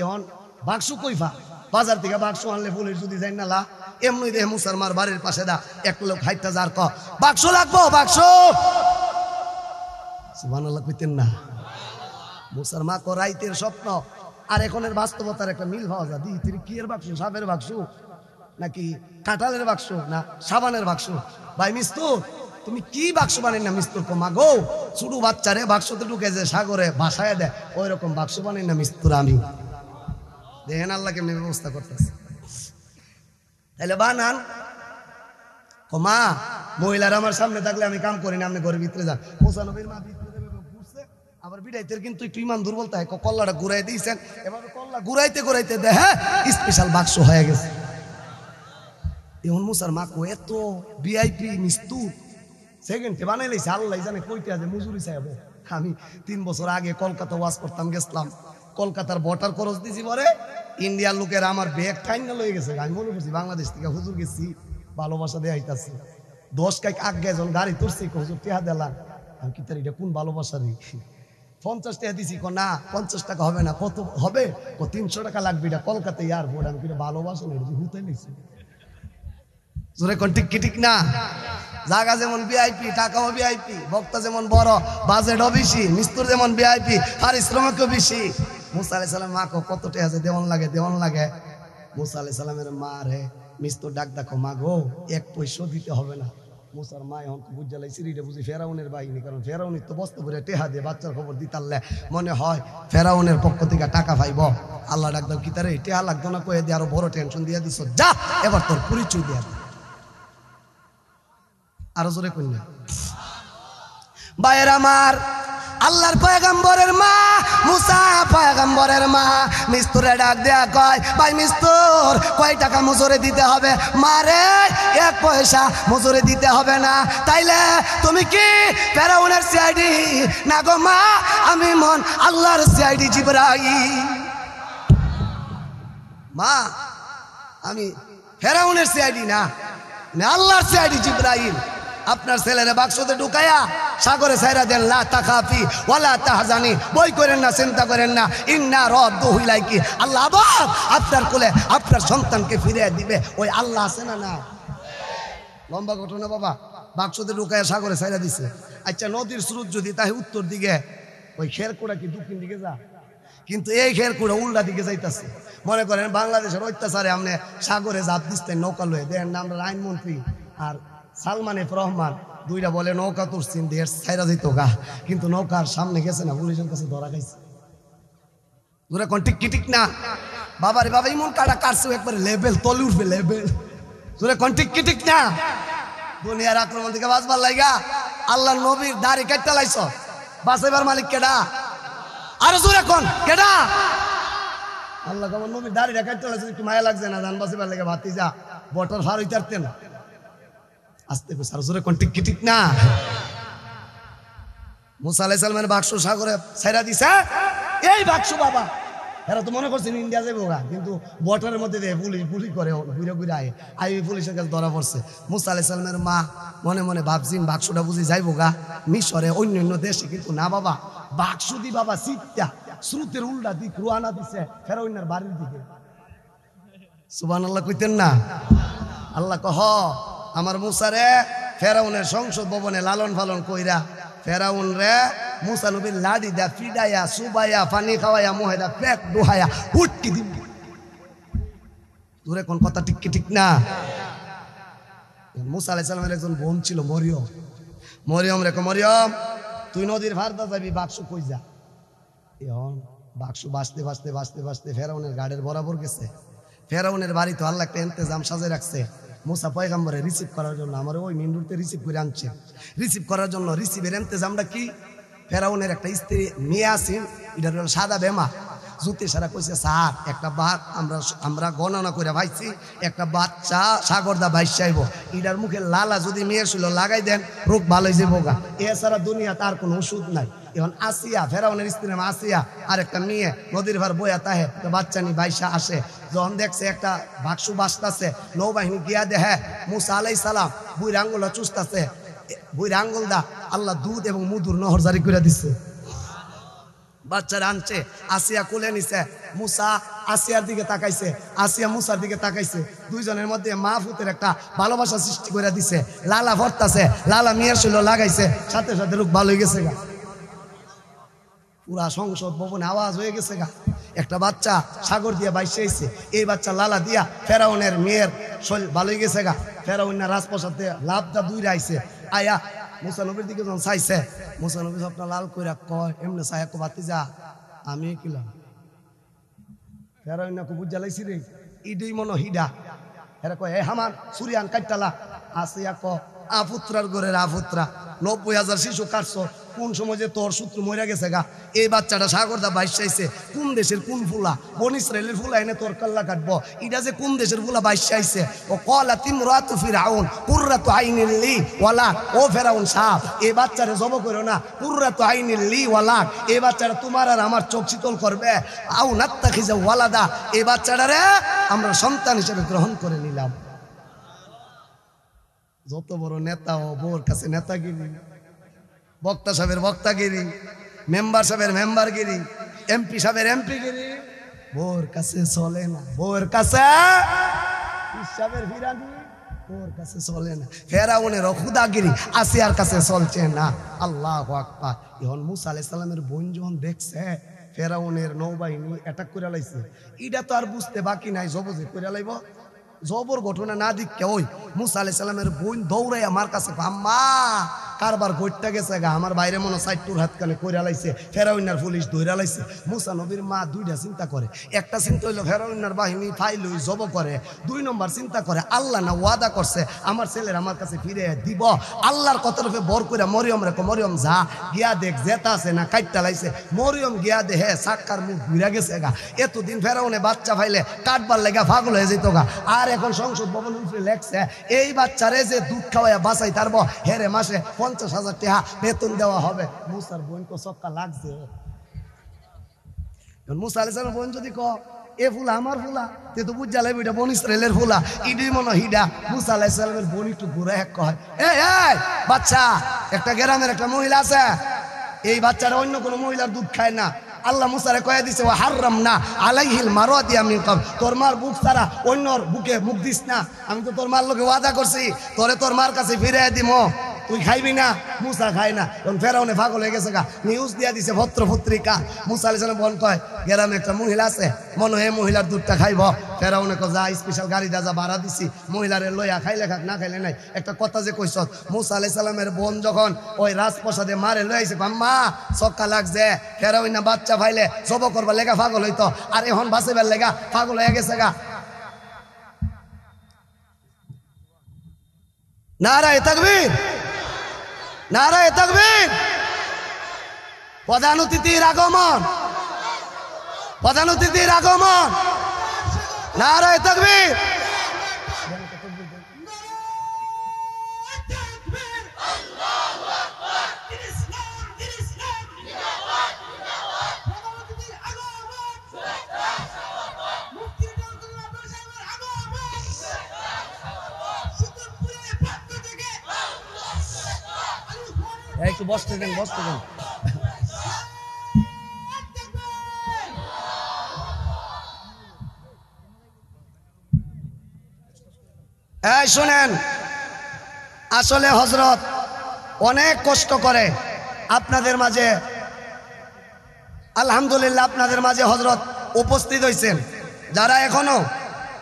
এখন বাক্স কইফা বাজার থেকে বাক্স আনলে পুলিশ যদি যাই না লা, এমনি দেহ মুসার মার বাড়ির পাশে দা এক লোক 60,000 ক বাক্স লাগবো, বাক্স। সুবহানাল্লাহ কইতেন না? মুসার মা কো রাইতের স্বপ্ন আর এখনের বাস্তবতার একটা মিল পাওয়া যায়। দি কি এর বাক্স, সাপের বাক্স নাকি কাঁঠালের বাক্স না সাবানের বাক্স? ভাই মিস্তুর তুমি কি বাক্স বানাই না? মিস্তুর কো মা গো ছোট বাচ্চারে বাক্সতে ঢুকে যে সাগরে ভাসায় দেয় ওই রকম বাক্স বানাই না মিস্তুর আমি। দেখেন আল্লাহ কেমনি ব্যবস্থা করতেছে। তাইলে বানান ও মা, মহিলারা আমার সামনে থাকলে আমি কাম করি না, আপনি ঘরের ভিতরে যান। মুসা নবীর মা ভিতরে ঘুরছে, আবার বিড়াইতে কিন্তু একটু ইমান দুর্বল তাই কল্লাটা ঘুরাই দিয়েছেন, এভাবে কল্লা ঘুরাইতে ঘুরাইতে দেখে স্পেশাল বাক্স হয়ে গেছে। এখন মুসার মা কো এত ভিআইপি মিস্তুর সেকেন্ডে বানাই লাইছে, আল্লাহ জানে কইতে আছে মজুরি চাইব। আমি 3 বছর আগে কলকাতা ওয়াজ করতাম, গেছিলাম কলকাতার বর্ডার খরচ দিছি, পরে ইন্ডিয়ার লোকের আমার ব্যাগ টাইনা লয়ে গেছে। আমি মনে করছি বাংলাদেশ থেকে হুজুর গেছি ভালোবাসা দেয়া হইতাছে। 10 কাইক আগে যখন গাড়ি তুলছি হুজুর টিহা দিলাম, আমি কি তার এটা কোন ভালোবাসা রে? 50 টাকা দিছি, কো না 50 টাকা হবে না। কত হবে? কো 300 টাকা লাগবে, এটা কলকাতা এয়ারপোর্ট। আমি কিনা ভালোবাসা না, এটা হুতে নিছি। জোরে কোন ঠিক কি ঠিক না? জায়গা যেমন ভিআইপি, টাকাও ভিআইপি, বক্তা যেমন বড়, বাজেটও বেশি, মিস্তুর যেমন ভিআইপি, পারিশ্রমিকও বেশি। মুসা আলাইহিস সালাম মা কো কত টাকা আছে দেওয়ান লাগে, দেওয়ান লাগে। মুসা আলাইহিস সালামের মা রে মিস্তুর ডাক দেখো, মা গো 1 পয়সা দিতে হবে না। মুসার মা এখন বুঝা লাইছি রে বুঝি ফেরাউনের বাহিনী, কারণ ফেরাউনের তো বস্তা ভরে টেহা দিয়ে বাচ্চার খবর দিতারলে মনে হয় ফেরাউনের পক্ষ থেকে টাকা পাইব। আল্লাহ ডাক দাও কি তারে টেহা লাগতো না, কয়ে দিয়ে আরো বড় টেনশন দিয়ে দিছ, যা এবার তোর পরিচয় দিয়া। আরো জোরে কন্যা ভাইয়ের আমার, আল্লাহর পয়গম্বরের মা মুসা পয়গম্বরের মা মিস্তুরে ডাক দেয়া কয় ভাই মিস্তুর কয় টাকা মজুরি দিতে হবে? মারে 1 পয়সা মজুরি দিতে হবে না। তাইলে তুমি কি ফেরাউনের সিআইডি? না গো মা, আমি মন আল্লাহর সিআইডি জিবরাইল। মা, আমি ফেরাউনের সিআইডি না, আল্লাহর সিআইডি জিবরাইল। আপনার ছেলেরে বাক্সতে ঢুকায়া সাগরে ছাইরা দেন। লা তাখাফি ওয়ালা তাহজানি, বই করেন না, চিন্তা করেন না, ইন্না রাদ্দুহু ইলাইকি। আল্লাহ আবার আপনার কোলে আপনার সন্তানকে ফিরিয়ে দিবে। ওই আল্লাহ আছে না? না, লম্বা ঘটনা বাবা। বাক্সতে ঢুকায়া সাগরে ছাইরা দিছে। আচ্ছা, নদীর স্রোত যদি তাই উত্তর দিকে, ওই খেরকুড়া কি দক্ষিণ দিকে যা? কিন্তু এই খেরকুড়া উল্টা দিকে যাইতেছে। মনে করেন বাংলাদেশের অত্যাচারে আপনি সাগরে জাপ দিচ্ছেন নৌকা লয়ে দেন না। আমরা আইনমন্ত্রী আর সালমান এফ রহমান দুইটা বলে নৌকা তুলছেন দেশ ছাইরা যেত গা, কিন্তু নৌকার সামনে গেছে না, পুলিশের কাছে ধরা খাইছে। দুরা কোন ঠিক কি ঠিক না? বাবারে বাবা, ইমন কাটা কাটছে একবারে লেভেল তলে উঠবে লেভেল। দুরা কোন ঠিক কি ঠিক না? দুনিয়ার আক্রমণ থেকে বাঁচবার লাগা আল্লাহ নবীর দাড়ি কাটতে লাইছ, বাঁচাইবার মালিক কেডা? আরে জোরে কোন কেডা? আল্লাহ কেমন নবীর দাড়িটা কাটতে লাইছ, একটু মায়া লাগছে না? জান বাঁচাইবার লাগে ভাতি যা বটর ফার হইতে না। আস্তে করে সারা জোরে কোন ঠিক কি ঠিক না? মুসা আলাইহিস সালামের বাক্স সাগরে ছাইরা দিছে। এই বাক্স বাবা এরা তো মনে করছেন ইন্ডিয়া যাবো গা, কিন্তু বর্ডারের মধ্যে পুলিশ পুলিশ করে ঘুরে ঘুরে আই পুলিশের কাছে ধরা পড়ছে। মুসা আলাইহিস সালামের মা মনে মনে ভাবছেন বাক্সটা বুঝি যাইবো গা মিশরে, অন্য দেশে, কিন্তু না বাবা, বাক্স দি বাবা সিটটা স্রোতের উল্টা দিক রুয়ানা দিছে ফেরাউনের বাড়ির দিকে। সুবহানাল্লাহ কইতেন না? আল্লাহ কহ আমার মুসারে ফেরাউনের সংসদ ভবনে লালন পালন কইরা ফেরাউন রে মুসা নবীর লাডি দা ফিডাইয়া সুবাইয়া পানি খাওয়াইয়া মুহেদা পেট ডুহাইয়া উটকি দিন। দূরে কোন কথা ঠিক কি ঠিক না? মুসা আলাইহিস সালামের একজন বোন ছিল মরিয়ম। মরিয়ম রে মরিয়ম, তুই নদীর ভারদা যাবি, বাক্স কই যা? এখন বাক্স বাঁচতে বাঁচতে বাঁচতে বাঁচতে ফেরাউনের গাড়ির বরাবর গেছে। ফেরাউনের বাড়ি তো আল্লাহ একটা ইন্তজাম সাজে রাখছে মুসা পয়গম্বরে রিসিভ করার জন্য। আমার ওই মিন্ডুরতে রিসিভ করে আনছে। রিসিভ করার জন্য রিসিভের ইন্তজামটা কি? ফেরাউনের একটা স্ত্রী নিয়ে আসেন, এটা হলো সাদা বেমা। জুতে সারা কইছে স্যার একটা বাদ আমরা গণনা করে ভাইছি, একটা বাচ্চা সাগরদা বাইশ চাইব, এটার মুখে লালা যদি মেয়ের ছিল লাগাই দেন রোগ ভালো হয়ে যাবো গা। এছাড়া দুনিয়া তার কোনো ওষুধ নাই। এখন আসিয়া ফেরাউনের স্ত্রী নাম আসিয়া আর একটা মেয়ে নদীর ভার বইয়া তাহে বাচ্চা নি বাইশা আসে। যখন দেখছে একটা বাক্সু বাঁচতেছে, নৌবাহিনী গিয়া দেহে মুসা আলাইহিস সালাম বুইর আঙ্গুল চুষতেছে, বুইর আঙ্গুল দা আল্লাহ দুধ এবং মধুর নহর জারি করে দিচ্ছে। বাচ্চারা আনছে, আসিয়া কোলে নিছে। মুসা আসিয়ার দিকে তাকাইছে, আসিয়া মুসার দিকে তাকাইছে। দুইজনের মধ্যে মা ফুতের একটা ভালোবাসা সৃষ্টি করে দিছে। লালা ভরতাছে, লালা মেয়ের শৈল লাগাইছে, সাথে সাথে রোগ ভালো হয়ে গেছে গা। পুরা সংসদ ভবনে আওয়াজ হয়ে গেছে গা। একটা বাচ্চা সাগর দিয়া বাইসে আইছে, এই বাচ্চা লালা দিয়া ফেরাউনের মেয়ের শৈল ভালো হয়ে গেছে গা। ফেরাউনের রাজপ্রসাদ লাভটা দুইরা আইছে। আয়া মুসা নবীর দিকে যখন চাইছে, মুসা নবী স্বপ্ন লাল কইরা কয় এমনি চাই বাতি যা আমি কিলাম। ফেরাউন বুঝ জ্বালাইছি রে, ইডি মনো হিডা। এরা কয় এ হামান সুরিয়ান কাটতালা আসিয়া ক আপুত্রার ঘরের আপুত্রা 90,000 শিশু কাটছ, কোন সময় যে তোর শত্রু মরে গেছে গা। এই বাচ্চাটা সাগরদা বাইশ চাইছে, কোন দেশের কোন ফুলা? বন ইসরায়েলের ফুলা এনে তোর কাল্লা কাটবো। এটা যে কোন দেশের ফুলা বাইশ চাইছে? ও কলা তিমরাতু ফিরাউন কুররাতু আইনিল লি ওয়ালা। ও ফেরাউন সাহেব, এই বাচ্চারে জব করো না, কুররাতু আইনিল লি ওয়ালা। এই বাচ্চাটা তোমার আর আমার চোখ শীতল করবে। আউ নাত্তাখিজা ওয়ালাদা, এই বাচ্চাটারে আমরা সন্তান হিসেবে গ্রহণ করে নিলাম। যত বড় নেতা ও বোর কাছে নেতাগিরি, বক্তা সাহেবের বক্তাগিরি, মেম্বার সাহেবের মেম্বারগিরি, এমপি সাহেবের এমপিগিরি বোর কাছে চলে না। বোর কাছে সাহেবের ফিরানি বোর কাছে চলে না। ফেরাউনের খুদাগিরি আসিয়ার কাছে চলছে না। আল্লাহু আকবার। এখন মুসা আলাইহিস সালামের বোন যখন দেখছে ফেরাউনের নৌবাহিনী অ্যাটাক করে লাইছে, এটা তো আর বুঝতে বাকি নাই জব যে করে লাইব। জবর ঘটনা না দিকে ওই মুসা আলাইহিস সালামের বোন দৌড়াই আমার কাছে, আম্মা কারবার গইটটা গেছে গা আমার বাইরে মনে সাইড টুর হাত কানে কইরা লাইছে ফেরাউনার পুলিশ ধইরা লাইছে মুসা নবীর মা দুইটা চিন্তা করে একটা চিন্তা হইলো ফেরাউনার বাহিনী ফাইলই জব করে 2 নম্বর চিন্তা করে আল্লাহ না ওয়াদা করছে আমার ছেলের আমার কাছে ফিরে দিব আল্লাহর কতরফে বর কইরা মরিয়ম রে মরিয়ম যা গিয়া দেখ জেতা আছে না কাইটটা লাইছে মরিয়ম গিয়া দেহে সাক্কার মুখ ঘুরা গেছে গা এতদিন ফেরাউনে বাচ্চা ফাইলে কাটবার লাগা পাগল হয়ে যেত গা আর এখন সংসদ ভবন উপরে লেখছে এই বাচ্চারে যে দুধ খাওয়াইয়া বাঁচাই তারবো হেরে মাসে 50,000 টাকা বেতন দেওয়া হবে মুসার বোন তো সক্কা লাগছে মুসা আলাইহিস সালাম বোন যদি ক এ ফুলা আমার ফুলা তে তো বুঝা লাগবে এটা বন ইসরায়েলের ফুলা ইডি মনে হিডা মুসা আলাইহিস সালামের বোন একটু ঘুরে এক কয় এই এই বাচ্চা একটা গ্রামের একটা মহিলা আছে এই বাচ্চারা অন্য কোনো মহিলার দুধ খায় না আল্লাহ মুসারে কয়ে দিছে ও হারাম না আলাইহিল মারাদিয়া মিন কাব তোর মার বুক ছাড়া অন্যর বুকে মুখ দিস না আমি তো তোর মার লোকে ওয়াদা করছি তোরে তোর মার কাছে ফিরে দিমো তুই খাইবি না মুসা খায় না তখন ফেরাউনে পাগল হয়ে গেছে গা নিউজ দিয়া দিছে পত্র পত্রিকা মুসা আলাইহিস সালাম বল কয় গ্রামে একটা মহিলা আছে মনে হয় মহিলার দুধটা খাইব ফেরাউনে কয় যা স্পেশাল গাড়ি যা ভাড়া দিছি মহিলারে লইয়া খাইলে খাক না খাইলে নাই একটা কথা যে কইছ মুসা আলাইহিস সালামের বোন যখন ওই রাজপ্রাসাদে মারে লইছে আম্মা সক্কা লাগছে ফেরাউনা বাচ্চা ফাইলে জব করবা লেগা পাগল হইতো আর এখন বাঁচাইবার লেগা পাগল হয়ে গেছে গা নারায়ে তাকবীর নারায়ে তাকবীর প্রধান অতিথির আগমন প্রধান অতিথির আগমন নারায়ে তাকবীর একটু বসতে দেন বসতে দেন এই শুনেন আসলে হযরত অনেক কষ্ট করে আপনাদের মাঝে আলহামদুলিল্লাহ আপনাদের মাঝে হযরত উপস্থিত হয়েছেন যারা এখনো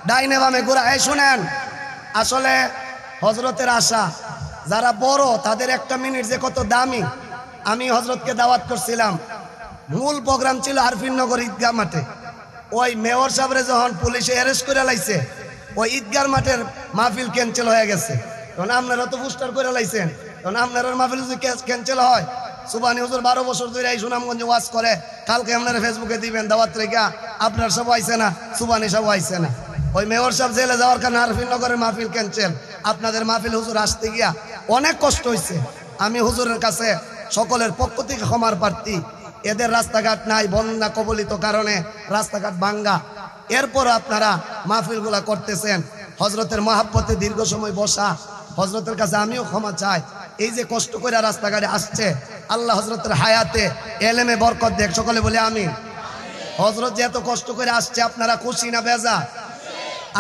ডাইনে বামে ঘোরা এই শুনেন আসলে হযরতের আশা যারা বড় তাদের একটা মিনিট যে কত দামি আমি হযরতকে দাওয়াত করছিলাম মূল প্রোগ্রাম ছিল আরফিননগর ঈদগাহ মাঠে ওই মেয়র সাহেবরে যখন পুলিশে অ্যারেস্ট করে লাইছে ওই ঈদগাহ মাঠের মাহফিল ক্যান্সেল হয়ে গেছে তখন আপনারা তো পোস্টার করে লাইছেন তখন আপনার মাহফিল যদি ক্যান্সেল হয় সুবহানি হুজুর 12 বছর ধরে এই সুনামগঞ্জে ওয়াজ করে কালকে আপনারা ফেসবুকে দিবেন দাওয়াত রেখা আপনার সব আইছে না সুবহানি সব আইছে না ওই মেয়র সাহেব জেলে যাওয়ার কারণে আরফিননগরের মাহফিল ক্যান্সেল আপনাদের মাহফিল হুজুর আসতে গিয়া অনেক কষ্ট হয়েছে আমি হুজুরের কাছে সকলের পক্ষ থেকে ক্ষমার প্রার্থী এদের রাস্তাঘাট নাই বন্যা কবলিত কারণে রাস্তাঘাট ভাঙ্গা এরপর আপনারা মাহফিলগুলা করতেছেন হযরতের মহাব্বতে দীর্ঘ সময় বসা হযরতের কাছে আমিও ক্ষমা চাই এই যে কষ্ট করে রাস্তাঘাটে আসছে আল্লাহ হযরতের হায়াতে এলেমে বরকত দেখ সকলে বলে আমিন হযরত যে এত কষ্ট করে আসছে আপনারা খুশি না বেজার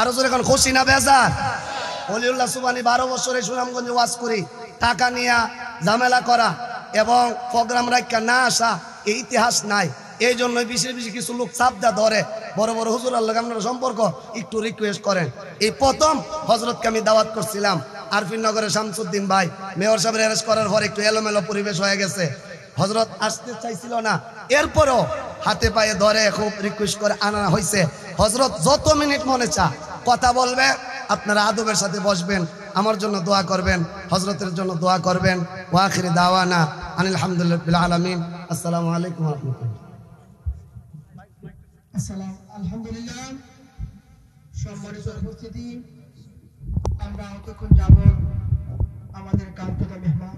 আরো জোরে এখন খুশি না বেজার ওলিউল্লাহ সুবহানি 12 বছরে সুনামগঞ্জে ওয়াজ করি টাকা নিয়া ঝামেলা করা এবং প্রোগ্রাম রাখা না আসা এই ইতিহাস নাই এই জন্য বিশেষ বিশেষ কিছু লোক চাপদা ধরে বড় বড় হুজুর আল্লাহ আপনারা সম্পর্ক একটু রিকোয়েস্ট করেন এই প্রথম হযরতকে আমি দাওয়াত করছিলাম আরফিননগরের শামসুদ্দিন ভাই মেয়র সাহেবের অ্যারেস্ট করার পর একটু এলোমেলো পরিবেশ হয়ে গেছে হযরত আসতে চাইছিল না এরপরও হাতে পায়ে ধরে খুব রিকোয়েস্ট করে আনা হয়েছে হযরত যত মিনিট মনে চা কথা বলবে আপনারা আদবের সাথে বসবেন আমার জন্য দোয়া করবেন হযরতের জন্য দোয়া করবেন ওয়া আখিরি দাওয়ানা আনিল হামদুলিল্লাহি আলামিন আসসালামু আলাইকুম ওয়া রাহমাতুল্লাহ আসসালাম আলহামদুলিল্লাহ সম্মানিত উপস্থিতি আমরা অতক্ষণ যাব আমাদের কাঙ্ক্ষিত মেহমান